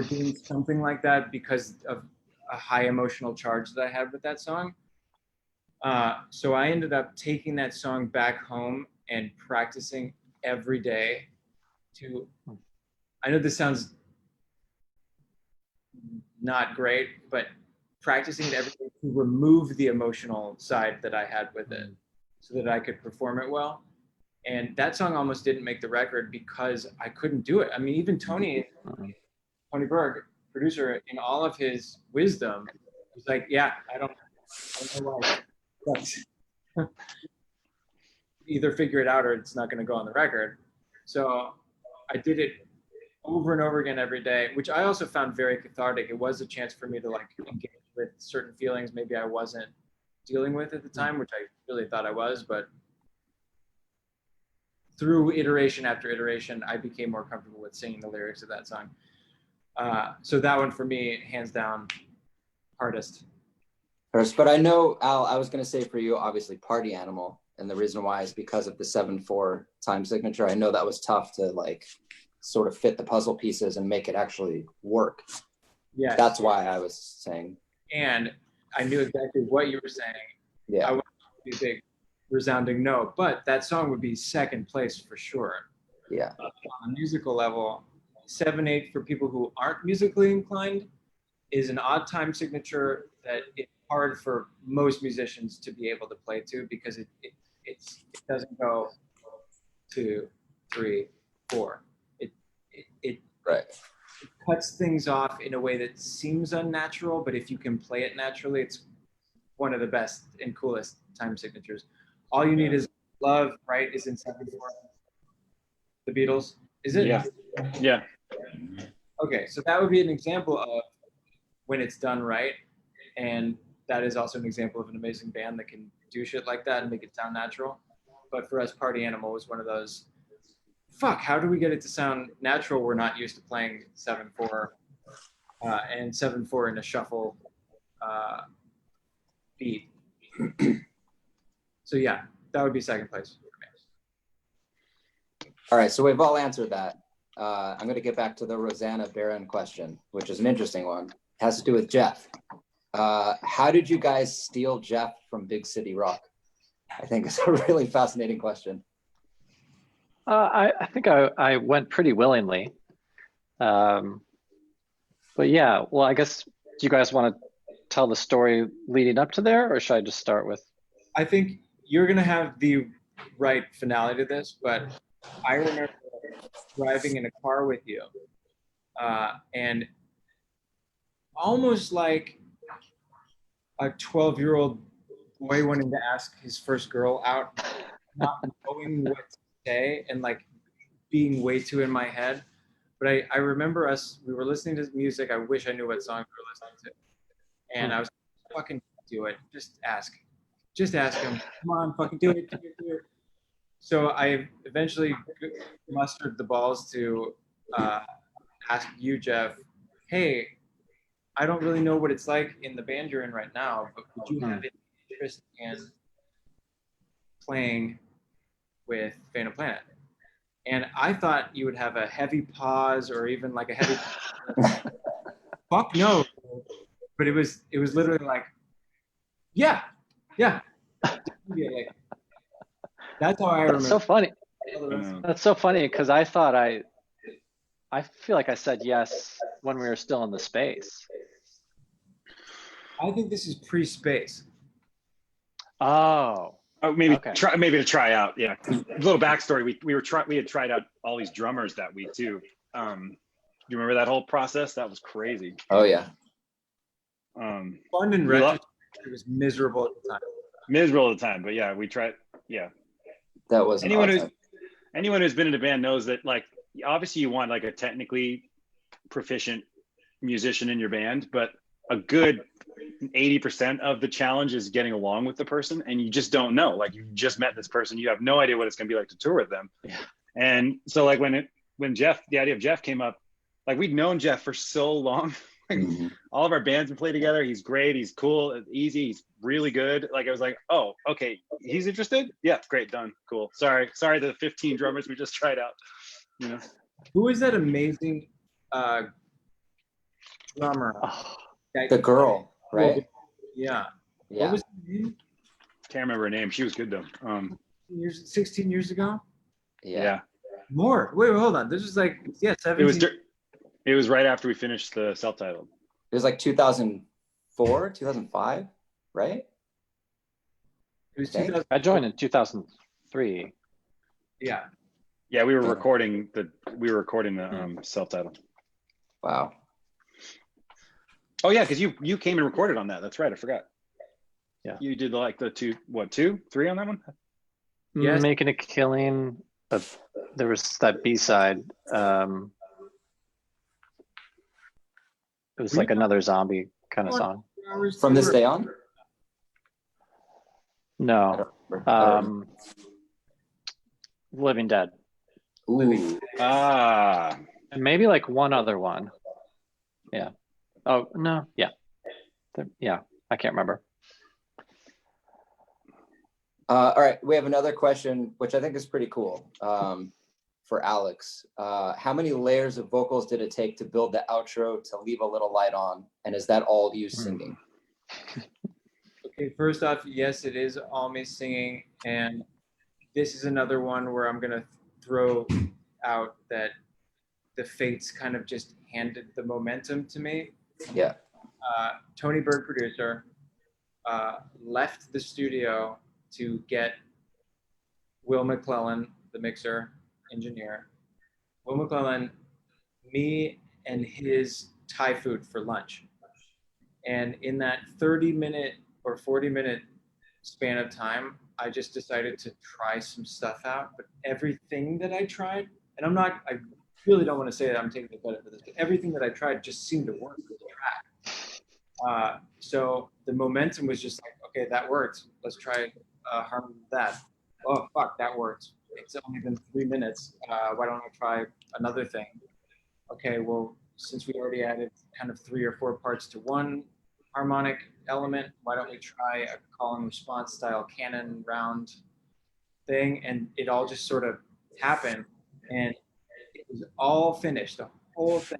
doing something like that because of a high emotional charge that I had with that song. So I ended up taking that song back home and practicing every day I know this sounds not great, but practicing it every day to remove the emotional side that I had with it so that I could perform it well. And that song almost didn't make the record because I couldn't do it. I mean, even Tony Berg, producer, in all of his wisdom, was like, yeah, I don't know why. Either figure it out or it's not going to go on the record. So I did it over and over again every day, which I also found very cathartic. It was a chance for me to like engage with certain feelings maybe I wasn't dealing with at the time, which I really thought I was, but through iteration after iteration, I became more comfortable with singing the lyrics of that song. So that one for me, hands down, hardest. But I know, Al, I was going to say for you, obviously Party Animal. And the reason why is because of the 7/4 time signature. I know that was tough to like sort of fit the puzzle pieces and make it actually work. Yeah. That's why I was saying. And I knew exactly what you were saying. Yeah. I would be a big resounding no, but that song would be second place for sure. Yeah. On a musical level, 7/8 for people who aren't musically inclined is an odd time signature that it's hard for most musicians to be able to play to because it doesn't go 2, 3, 4. It Right. cuts things off in a way that seems unnatural, but if you can play it naturally, it's one of the best and coolest time signatures. All you need is love, right? Is in 7/4. The Beatles, is it? Yeah. Yeah. Okay, so that would be an example of when it's done right, and that is also an example of an amazing band that can do shit like that and make it sound natural. But for us, Party Animal was one of those. Fuck, how do we get it to sound natural? We're not used to playing 7/4 and 7/4 in a shuffle beat. So yeah, that would be second place for me. All right, so we've all answered that. I'm going to get back to the Rosanna Barron question, which is an interesting one. It has to do with Jeff. How did you guys steal Jeff from Big City Rock? I think it's a really fascinating question. I think I went pretty willingly. But yeah, well, I guess, do you guys want to tell the story leading up to there, or should I just start with? I think you're going to have the right finale to this, but I remember driving in a car with you and almost like a 12-year-old boy wanting to ask his first girl out, not knowing what to say and like being way too in my head. But I remember we were listening to music. I wish I knew what song we were listening to. And I was fucking do it. Just ask him. Come on, fucking do it. So I eventually mustered the balls to ask you, Jeff, hey, I don't really know what it's like in the band you're in right now, but would you have any interest in playing with Phantom Planet? And I thought you would have a heavy pause or even like a heavy fuck no. But it was literally like, yeah. Like, that's how I remember. That's so funny. That's so funny because I thought I feel like I said yes when we were still in the space. I think this is pre-space. Oh, maybe okay. maybe to try out. Yeah, a little backstory. We had tried out all these drummers that week too. Do you remember that whole process? That was crazy. Oh yeah. Fun and retrospect. It was miserable at the time. Miserable at the time, but yeah, we tried. Yeah, that was anyone who's been in a band knows that, like, obviously you want like a technically proficient musician in your band, but a good 80% of the challenge is getting along with the person, and you just don't know. Like, you just met this person, you have no idea what it's going to be like to tour with them. Yeah. And so like when the idea of Jeff came up, like, we'd known Jeff for so long. All of our bands have played together. He's great. He's cool. Easy. He's really good. Like, I was like, oh, okay, he's interested. Yeah, great, done, cool. Sorry, the 15 drummers we just tried out. You know, who is that amazing drummer? Oh, the girl, right? Yeah. Yeah. What was her name? Can't remember her name. She was good though. 16 years ago. Yeah. More. Wait, hold on. This was like 17. It was right after we finished the self-titled. It was like 2004, 2005, right? It was 2000. I joined in 2003. Yeah. Yeah, we were recording the self-titled. Wow. Oh yeah, because you came and recorded on that. That's right. I forgot. Yeah. You did like the 2, 3 on that one? Yes. Making a Killing. There was that B-side. It was like another zombie kind of song. From This Day On? No. Living Dead. Ooh. And maybe like one other one. Yeah. Oh, no. Yeah. Yeah. I can't remember. All right. We have another question, which I think is pretty cool. For Alex, how many layers of vocals did it take to build the outro to Leave a Little Light On? And is that all you singing? Okay, first off, yes, it is all me singing, and this is another one where I'm gonna throw out that the fates kind of just handed the momentum to me. Yeah. Tony Berg, producer, left the studio to get Will McClellan, the mixer engineer. Will McClellan, me, and his Thai food for lunch. And in that 30-minute or 40-minute span of time, I just decided to try some stuff out. But everything that I tried, and I really don't want to say that I'm taking the credit for this, but everything that I tried just seemed to work with the track. So the momentum was just like, okay, that worked. Let's try harmony with that. Oh, fuck, that worked. It's only been 3 minutes. Why don't I try another thing? Okay, well, since we already added kind of 3 or 4 parts to one harmonic element, why don't we try a call and response style cannon round thing? And it all just sort of happened, and it was all finished, the whole thing.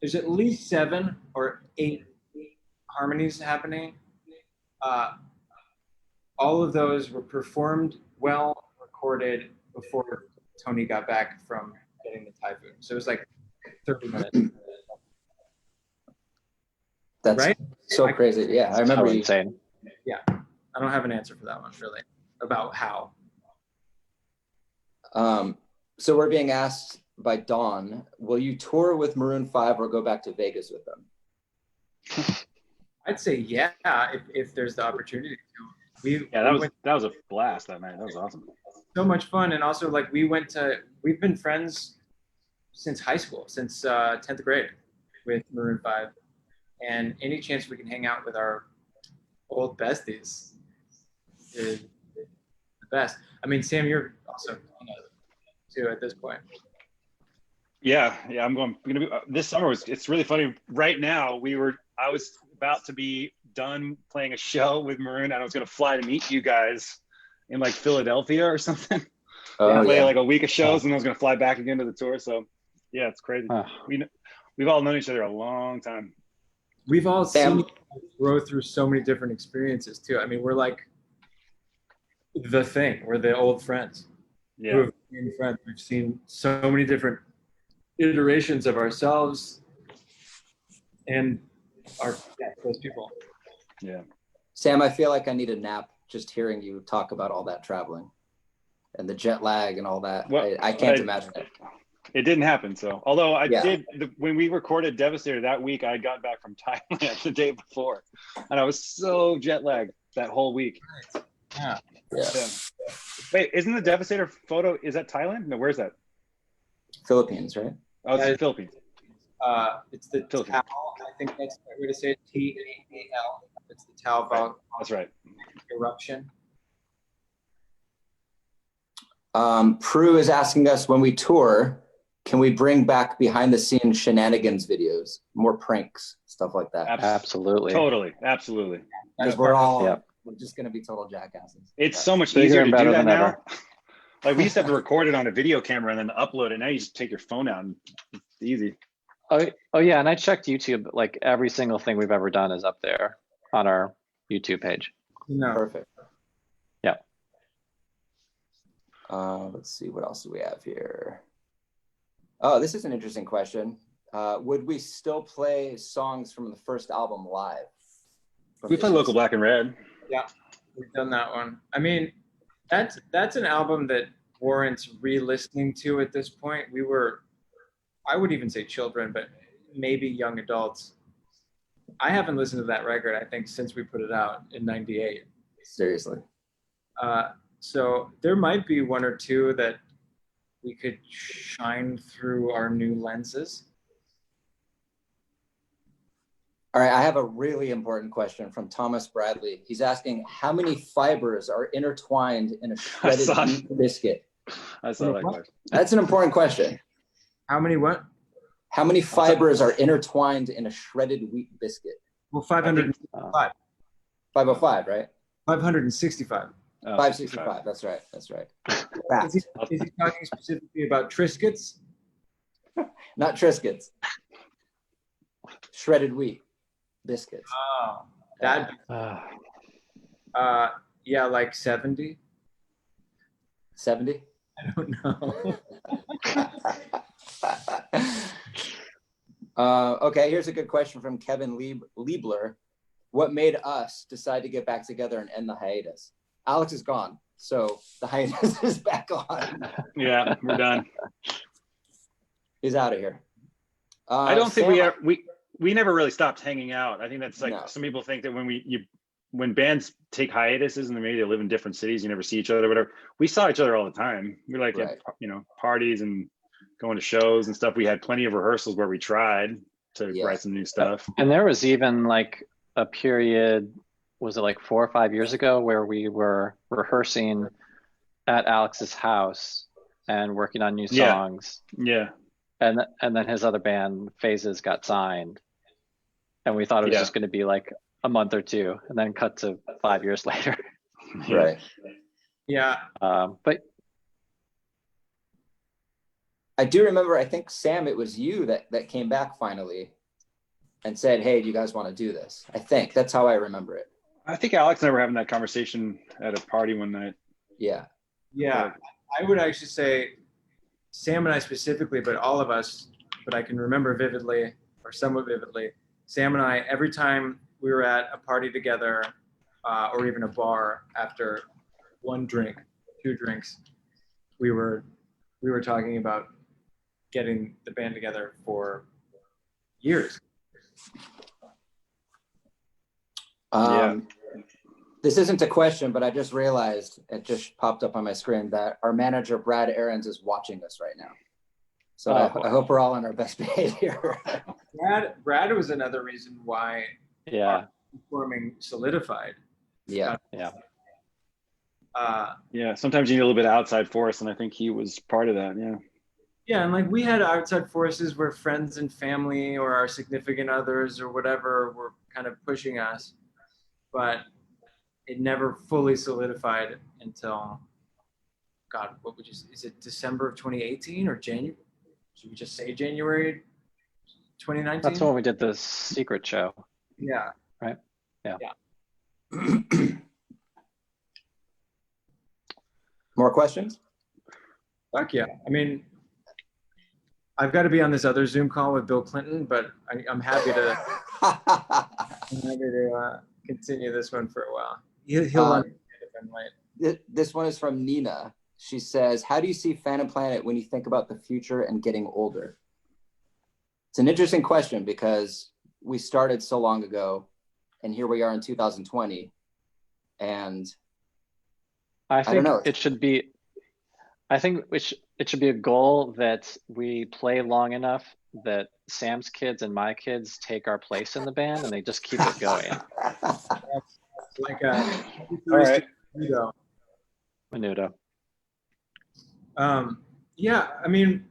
There's at least 7 or 8 harmonies happening. All of those were performed well, recorded before Tony got back from getting the typhoon. So it was like 30 minutes. That's right? so crazy. Yeah, I remember. Insane. Yeah, I don't have an answer for that one really about how. So we're being asked by Dawn, will you tour with Maroon 5 or go back to Vegas with them? I'd say yeah, if there's the opportunity to. That was a blast that night. That was awesome. So much fun, and also like we've been friends since high school, since 10th grade with Maroon 5, and any chance we can hang out with our old besties is the best. I mean, Sam, you're also too at this point. Yeah, I'm gonna be this summer. It's really funny. Right now, I was about to be done playing a show with Maroon, and I was gonna fly to meet you guys in like Philadelphia or something. Play like a week of shows, and I was gonna fly back again to the tour. So yeah, it's crazy. We've all known each other a long time. We've all seen grow through so many different experiences too. I mean, we're like the thing. We're the old friends. Yeah. Who have been friends. We've seen so many different iterations of ourselves and our close people. Yeah. Sam, I feel like I need a nap just hearing you talk about all that traveling and the jet lag and all that. Well, I can't imagine it. It didn't happen. So, although when we recorded Devastator that week, I got back from Thailand the day before, and I was so jet lagged that whole week. Yeah. Wait, isn't the Devastator photo? Is that Thailand? No, where's that? Philippines, right? Oh, it's the Philippines. It's the Philippines. Tao. I think that's the right way to say it. T-A-A-L. It's the Tao right. That's right. Eruption. Prue is asking us, when we tour, can we bring back behind the scenes shenanigans videos, more pranks, stuff like that? Absolutely. Totally. Absolutely. Because we're just going to be total jackasses. It's so much easier to do that now. Like we used to have to record it on a video camera and then upload it. Now you just take your phone out and it's easy. Oh yeah, and I checked YouTube. Like every single thing we've ever done is up there on our YouTube page. No. Perfect. Yeah. Let's see, what else do we have here? Oh, this is an interesting question. Would we still play songs from the first album live? We play Local Black and Red. Yeah, we've done that one. I mean, that's an album that warrants re-listening to at this point. I would even say children, but maybe young adults. I haven't listened to that record, I think, since we put it out in '98. Seriously. So there might be one or two that we could shine through our new lenses. All right, I have a really important question from Thomas Bradley. He's asking, how many fibers are intertwined in a shredded wheat biscuit? I saw that question. That's an important question. How many what? How many fibers are intertwined in a shredded wheat biscuit? Well, 505. 505, right? 565. 565, that's right. Is he talking specifically about Triscuits? Not Triscuits. Shredded wheat. biscuits. Oh, that. Yeah, like 70. 70? I don't know. Okay, here's a good question from Kevin Liebler. What made us decide to get back together and end the hiatus? Alex is gone, so the hiatus is back on. Yeah, we're done. He's out of here. I don't think we never really stopped hanging out. I think that's like, No. some people think that when bands take hiatuses and maybe they live in different cities, you never see each other or whatever. We saw each other all the time. We were like Right. at, parties and going to shows and stuff. We had plenty of rehearsals where we tried to write some new stuff. And there was even like a period, was it like 4 or 5 years ago, where we were rehearsing at Alex's house and working on new songs. Yeah. And then his other band, Phases, got signed. And we thought it was just going to be like a month or two, and then cut to 5 years later. Right. Yeah. But I do remember, I think, Sam, it was you that came back finally and said, hey, do you guys want to do this? I think that's how I remember it. I think Alex and I were having that conversation at a party one night. Yeah. Yeah. I would actually say Sam and I specifically, but all of us, but I can remember vividly or somewhat vividly, Sam and I, every time we were at a party together or even a bar after 1 drink, 2 drinks, we were talking about getting the band together for years. This isn't a question, but I just realized, it just popped up on my screen, that our manager, Brad Aarons, is watching us right now. So I hope we're all on our best behavior. Brad was another reason why performing solidified. Yeah. Sometimes you need a little bit of outside force, and I think he was part of that. Yeah, and like we had outside forces where friends and family or our significant others or whatever were kind of pushing us, but it never fully solidified until, God, is it December of 2018 or January? Should we just say January 2019? that's when we did the secret show. Yeah. Right? Yeah. More questions? Fuck yeah. I mean, I've got to be on this other Zoom call with Bill Clinton, but I'm happy to continue this one for a while. He'll understand if I'm late. This one is from Nina. She says, how do you see Phantom Planet when you think about the future and getting older? It's an interesting question because we started so long ago and here we are in 2020. And I don't know. It should be, it should be a goal that we play long enough that Sam's kids and my kids take our place in the band and they just keep it going. Like All right. Menudo. Yeah, I mean,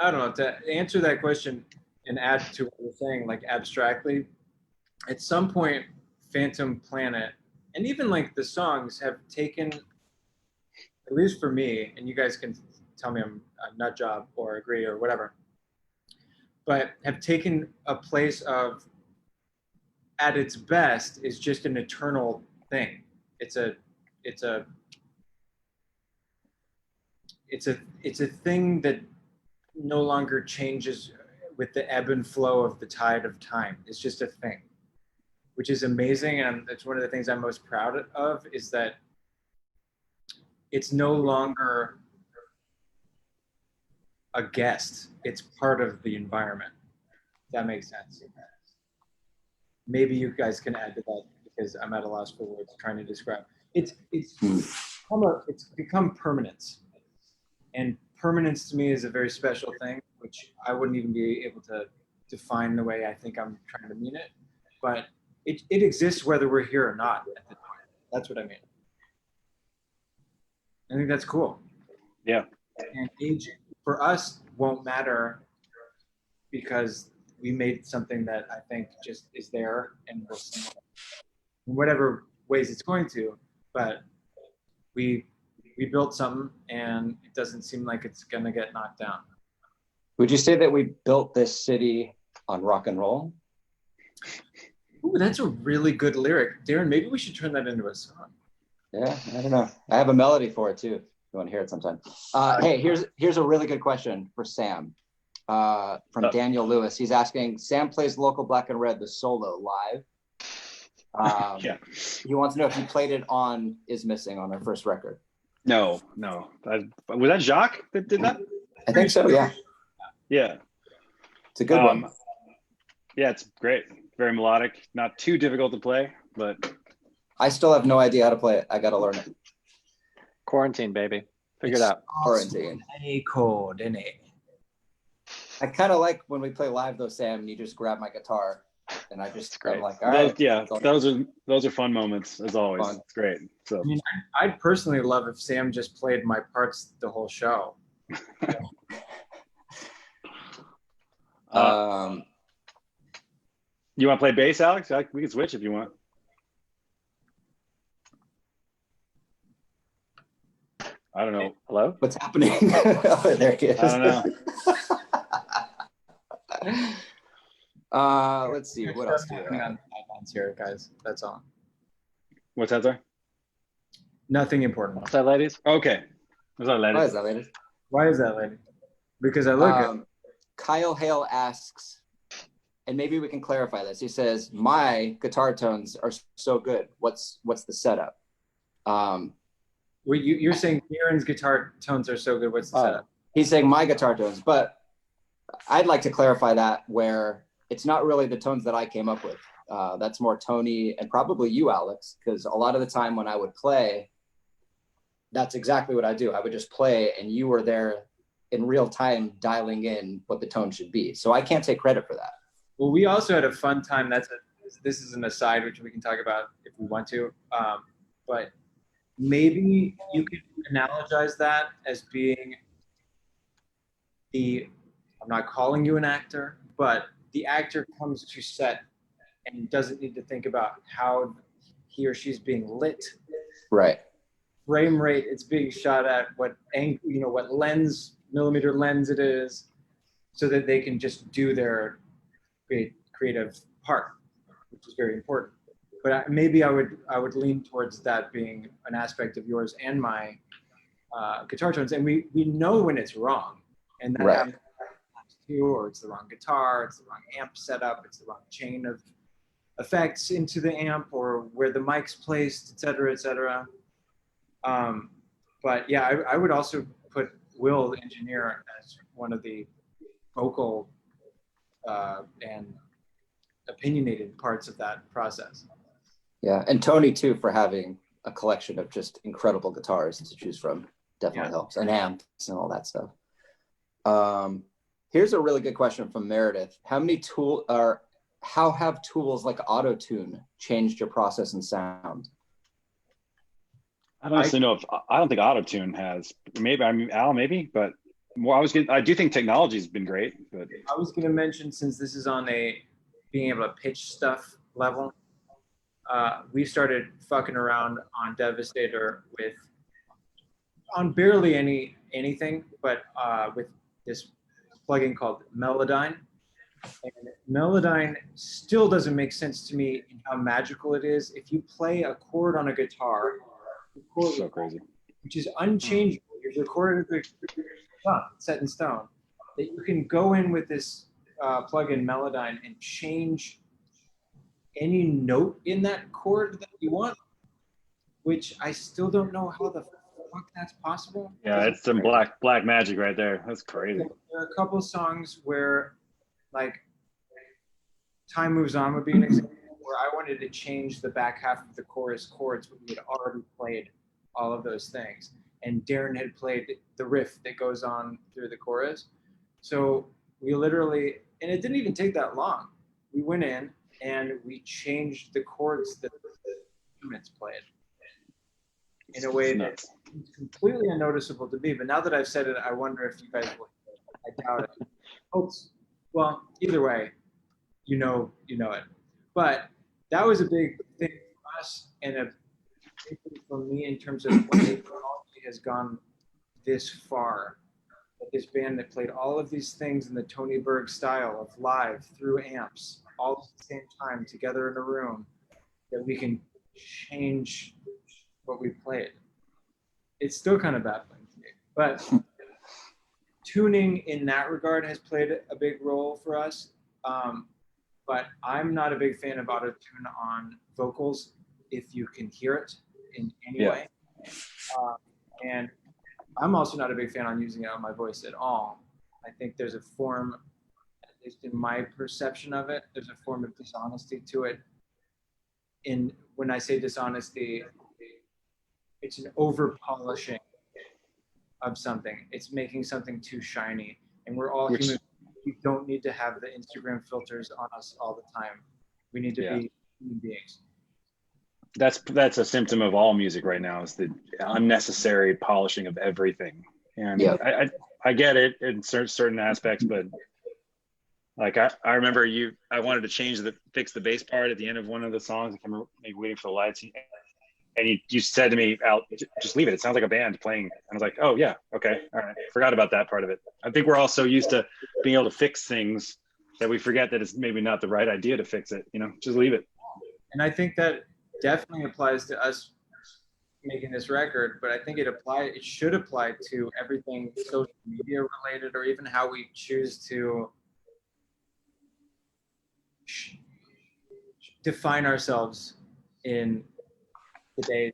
I don't know, to answer that question and add to what you're saying, like abstractly, at some point, Phantom Planet, and even like the songs have taken, at least for me, and you guys can tell me I'm a nut job or agree or whatever, but have taken a place of, at its best, is just an eternal thing. It's a thing that no longer changes with the ebb and flow of the tide of time. It's just a thing, which is amazing. And that's one of the things I'm most proud of, is that it's no longer a guest. It's part of the environment. If that makes sense. Maybe you guys can add to that because I'm at a loss for words trying to describe. It's become permanence. And permanence to me is a very special thing, which I wouldn't even be able to define the way I think I'm trying to mean it. But it exists whether we're here or not at the time. That's what I mean. I think that's cool. Yeah. And age for us won't matter because we made something that I think just is there and will see in whatever ways it's going to. But we built something and it doesn't seem like it's gonna get knocked down. Would you say that we built this city on rock and roll? Ooh, that's a really good lyric. Darren, maybe we should turn that into a song. Yeah, I don't know. I have a melody for it too. If you want to hear it sometime. Hey, here's a really good question for Sam. From Daniel Lewis. He's asking, Sam plays Local Black and Red, the solo live. Yeah. He wants to know if you played it on Is Missing on our first record. No. Was that Jacques that did that? I think so, yeah. Yeah. It's a good one. Yeah, it's great. Very melodic. Not too difficult to play, but I still have no idea how to play it. I got to learn it. Quarantine, baby. Figure it out. Quarantine. A chord in it. I kind of like when we play live though, Sam, and you just grab my guitar and I just, great. I'm like, all right. those are fun moments as always. Fun. It's great. So I mean, I'd personally love if Sam just played my parts the whole show. you want to play bass, Alex? We can switch if you want. I don't know. Hello? What's happening? Oh, there he is. I don't know. Let's see. What else do we Happening have? on here, guys. That's all. What's that, sir? Nothing important. What's that, ladies? Okay. What's that, ladies? Why is that, ladies? Why is that, lady? Because I look at Kyle Hale asks, and maybe we can clarify this. He says, my guitar tones are so good. What's the setup? well, you're saying Darren's guitar tones are so good. What's the setup? He's saying my guitar tones, but I'd like to clarify that where it's not really the tones that I came up with. That's more Tony and probably you, Alex, because a lot of the time when I would play, that's exactly what I do. I would just play and you were there in real time dialing in what the tone should be. So I can't take credit for that. Well, we also had a fun time. This is an aside, which we can talk about if we want to. But maybe you could analogize that as being I'm not calling you an actor, but the actor comes to set and doesn't need to think about how he or she's being lit. Right. Frame rate it's being shot at, what millimeter lens it is, so that they can just do their creative part, which is very important. But maybe I would lean towards that being an aspect of yours and my guitar tones, and we know when it's wrong, and that happens too, or it's the wrong guitar, it's the wrong amp setup, it's the wrong chain of effects into the amp, or where the mic's placed, et cetera, et cetera. But yeah, I would also put Will, the engineer, as one of the vocal and opinionated parts of that process. Yeah, and Tony too, for having a collection of just incredible guitars to choose from. Definitely helps, and amps and all that stuff. Here's a really good question from Meredith. How have tools like Auto-Tune changed your process and sound? I don't honestly know if I don't think Auto-Tune has. Maybe Al, maybe, but I do think technology's been great. But I was going to mention, since this is on a being able to pitch stuff level, we started fucking around on Devastator on barely anything, but with this plugin called Melodyne. And Melodyne still doesn't make sense to me in how magical it is. If you play a chord on a guitar, so crazy, which is unchangeable, you're recorded set in stone, that you can go in with this plugin Melodyne and change any note in that chord that you want, which I still don't know how the fuck that's possible. Yeah, it's some black magic right there. That's crazy. There are a couple songs where, like, Time Moves On would be an example, where I wanted to change the back half of the chorus chords, but we had already played all of those things. And Darren had played the riff that goes on through the chorus. So we literally, and it didn't even take that long. We went in and we changed the chords that the instruments played in a way that's completely unnoticeable to me. But now that I've said it, I wonder if you guys will. I doubt it. Well, either way, you know it. But that was a big thing for us, and a big thing for me in terms of when technology has gone this far. This band that played all of these things in the Tony Berg style of live through amps all at the same time together in a room, that we can change what we played. It's still kind of baffling to me, but tuning in that regard has played a big role for us. But I'm not a big fan of auto-tune on vocals if you can hear it in any way. And I'm also not a big fan on using it on my voice at all. I think there's a form, at least in my perception of it, there's a form of dishonesty to it. When I say dishonesty, it's an over-polishing of something. It's making something too shiny. And we're all human. We don't need to have the Instagram filters on us all the time. We need to be human beings. That's a symptom of all music right now, is the unnecessary polishing of everything. And I get it in certain aspects, but like I remember I wanted to fix the bass part at the end of one of the songs. I can remember maybe Waiting for the Lights. And you said to me, Al, just leave it. It sounds like a band playing. And I was like, oh yeah, okay, all right. Forgot about that part of it. I think we're all so used to being able to fix things that we forget that it's maybe not the right idea to fix it. Just leave it. And I think that definitely applies to us making this record, but I think it should apply to everything social media related, or even how we choose to define ourselves in today's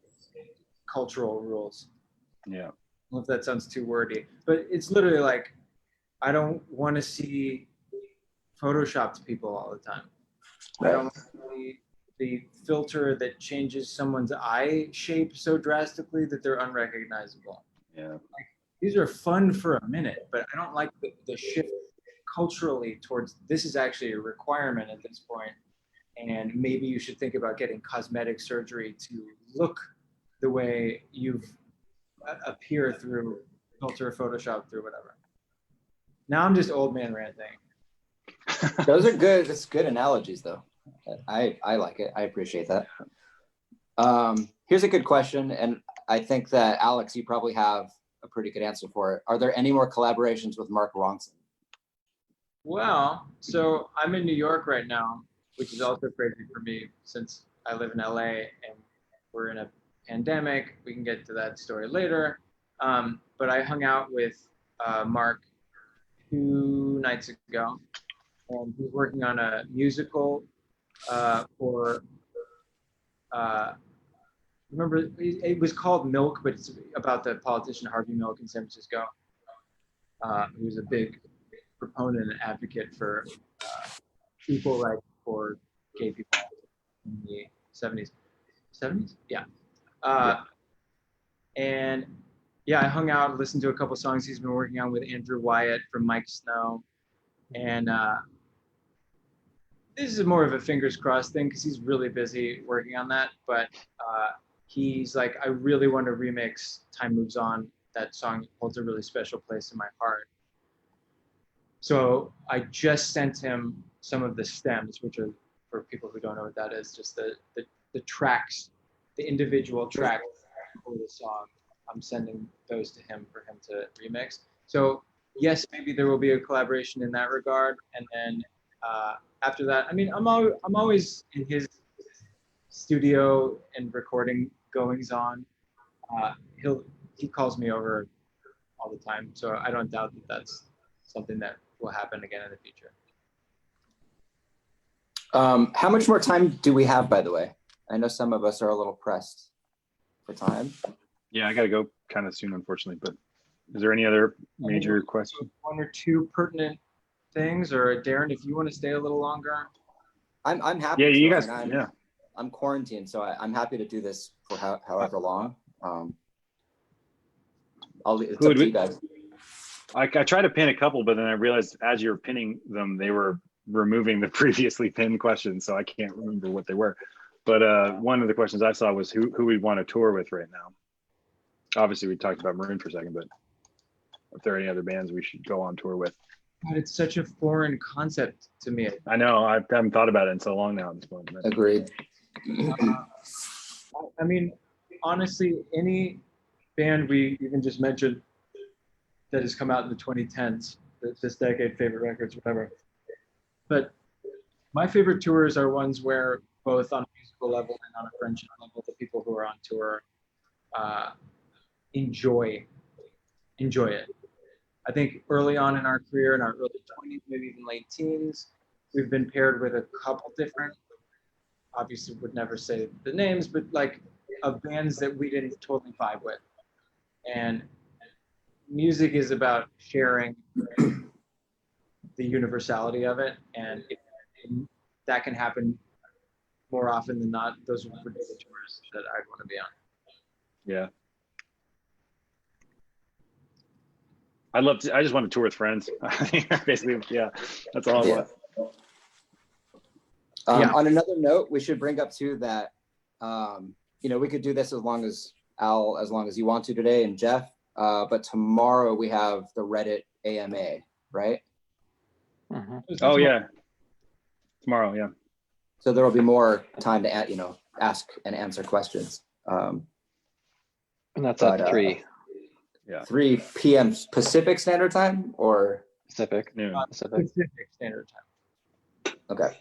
cultural rules. Yeah. I don't know if that sounds too wordy, but it's literally like, I don't want to see photoshopped people all the time. Right. I don't want to see the filter that changes someone's eye shape so drastically that they're unrecognizable. Yeah. Like, these are fun for a minute, but I don't like the shift culturally towards this is actually a requirement at this point. And maybe you should think about getting cosmetic surgery to look the way you appear through filter, Photoshop, through whatever. Now I'm just old man ranting. Those are good. That's good analogies, though. I like it. I appreciate that. Here's a good question, and I think that Alex, you probably have a pretty good answer for it. Are there any more collaborations with Mark Ronson? Well, so I'm in New York right now, which is also crazy for me since I live in LA and we're in a pandemic. We can get to that story later. But I hung out with Mark 2 nights ago, and he's working on a musical for, remember, it was called Milk, but it's about the politician Harvey Milk in San Francisco, who was a big proponent and advocate for equal rights for gay people in the 70s. 70s? Yeah. And yeah, I hung out and listened to a couple songs he's been working on with Andrew Wyatt from Mike Snow. And this is more of a fingers crossed thing because he's really busy working on that. But he's like, I really want to remix Time Moves On. That song holds a really special place in my heart. So I just sent him some of the stems, which are, for people who don't know what that is, just the tracks, the individual tracks for the song. I'm sending those to him for him to remix. So yes, maybe there will be a collaboration in that regard. And then after that, I mean, I'm always in his studio and recording goings on. He calls me over all the time, so I don't doubt that that's something that will happen again in the future. How much more time do we have, by the way? I know some of us are a little pressed for time. Yeah, I got to go kind of soon, unfortunately, but is there any other major question? One or two pertinent things, or Darren, if you want to stay a little longer. I'm happy. Yeah, to, you guys, I'm quarantined, so I'm happy to do this for however long. It's up to you guys. I tried to pin a couple, but then I realized as you're pinning them, they were removing the previously pinned questions, so I can't remember what they were. But one of the questions I saw was who we'd want to tour with right now. Obviously, we talked about Maroon for a second, but if there are any other bands we should go on tour with. God, it's such a foreign concept to me. I know, I haven't thought about it in so long now at this point. Agreed. I mean, honestly, any band we even just mentioned that has come out in the 2010s, this decade, favorite records, whatever. But My favorite tours are ones where both on a musical level and on a friendship level, the people who are on tour enjoy it. I think early on in our career, in our early 20s, maybe even late teens, we've been paired with a couple different, obviously would never say the names, but like of bands that we didn't totally vibe with. And music is about sharing the universality of it, and that can happen more often than not. Those would be the tours that I'd want to be on. Yeah. I just want to tour with friends. Basically, yeah, that's all I want. On another note, we should bring up too that, we could do this as long as you want to today, and Jeff, but tomorrow we have the Reddit AMA, right? Mm-hmm. Oh yeah, tomorrow, yeah. So there will be more time to, ask and answer questions. And that's at 3. Yeah. 3 p.m. Pacific Standard Time or Pacific. Noon. Pacific. Pacific Standard Time. Okay.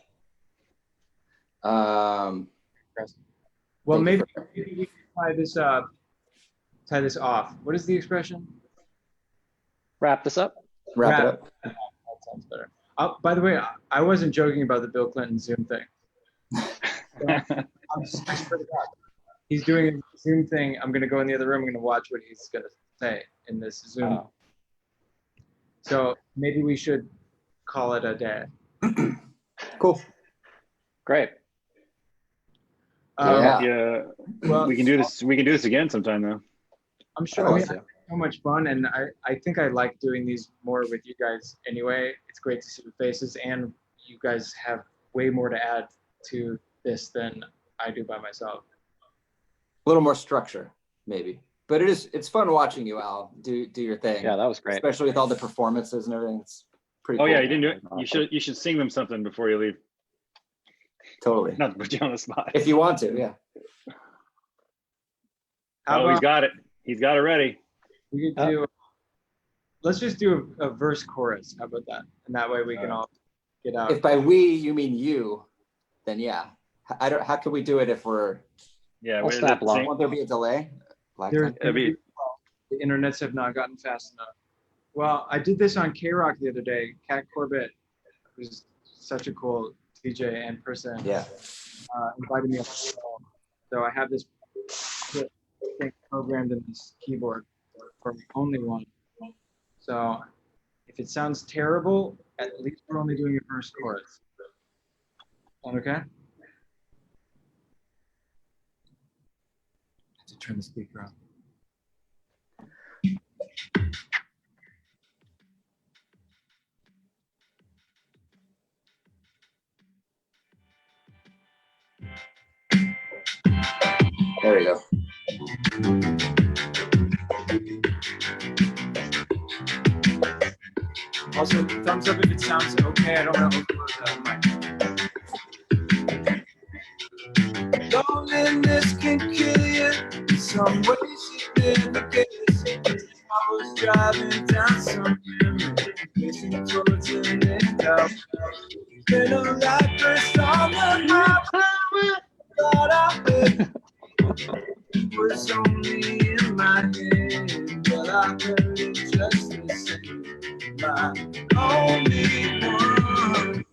Well, maybe we can tie this off. What is the expression? Wrap this up. Wrap it up. That sounds better. By the way, I wasn't joking about the Bill Clinton Zoom thing. I swear to God. He's doing a Zoom thing. I'm going to go in the other room. I'm going to watch what he's going to say in this Zoom. Oh. So maybe we should call it a day. Cool. Great. Yeah. Well, we can do this. We can do this again sometime, though. I'm sure. I had so much fun, and I think I like doing these more with you guys anyway. It's great to see your faces, and you guys have way more to add to this than I do by myself. A little more structure, maybe. But it's fun watching you, Al, do your thing. Yeah, that was great. Especially with all the performances and everything. It's pretty Oh cool. yeah, you didn't do it. You should sing them something before you leave. Totally. Not to put you on the spot. If you want to, yeah. He's got it. He's got it ready. We could do. Let's just do a verse chorus. How about that? And that way we can all get out. If by we you mean you, then yeah. How can we do it if we're? Yeah. Won't there be a delay? The internets have not gotten fast enough. Well, I did this on K-Rock the other day. Kat Corbett, who's such a cool DJ and person, invited me on the show. So I have this thing programmed in this keyboard for only one. So if it sounds terrible, at least we're only doing a verse chorus. Sound okay? I have to turn the speaker on. There we go. Also, thumbs up if it sounds okay. I don't know if it loneliness can kill you. In some ways, it's been the case. I was driving down some memory, racing towards an end out. Been a light burst on the highway. Thought I heard it was only in my head, but I heard it just the same. My only one,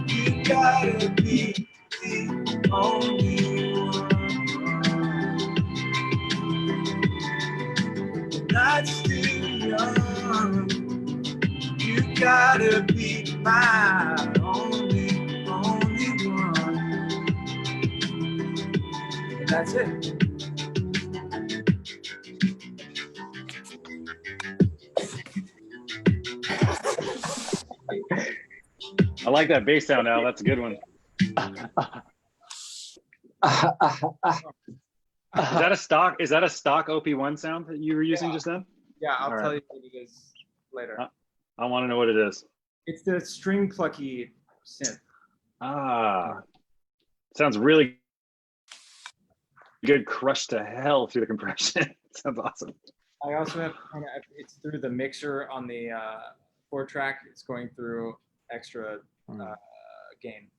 you gotta be the only one. The night's still young, you gotta be my only one. And that's it. I like that bass sound, Al. That's a good one. Is that a stock OP1 sound that you were using just then? Yeah, I'll tell you what it is later. I want to know what it is. It's the string plucky synth. Sounds really good. Crushed to hell through the compression. Sounds awesome. I also have it's through the mixer on the 4-track. It's going through extra game.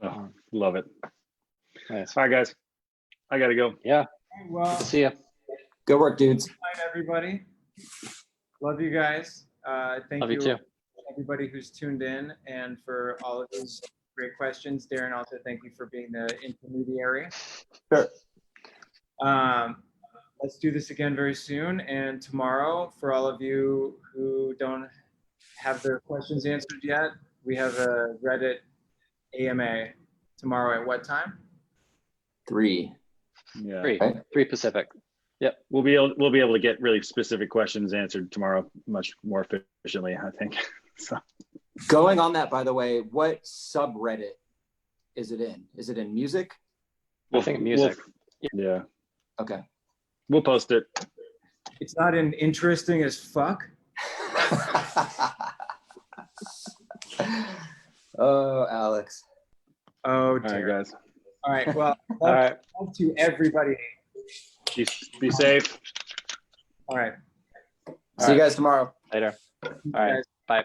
Oh, love it. Nice. All right, guys. I gotta go. Yeah. Well, Good to see you. Good work, dudes. good night, everybody. Love you guys. Thank Love you too. everybody who's tuned in and for all of these great questions. Darren, also thank you for being the intermediary. Sure. Let's do this again very soon. And tomorrow, for all of you who don't have their questions answered yet, we have a Reddit AMA tomorrow at what time? 3. Yeah. 3 Right. 3 Pacific. We'll be able to get really specific questions answered tomorrow much more efficiently, I think. So Going on that, by the way, what subreddit is it in? Is it in music? I think music. Yeah. Okay. We'll post it. It's not an interesting as fuck. Oh, Alex. Oh, All dear. right, guys. All right. Well, All right. love to everybody. Be safe. All right. See you guys tomorrow. Later. All right. Guys. Bye.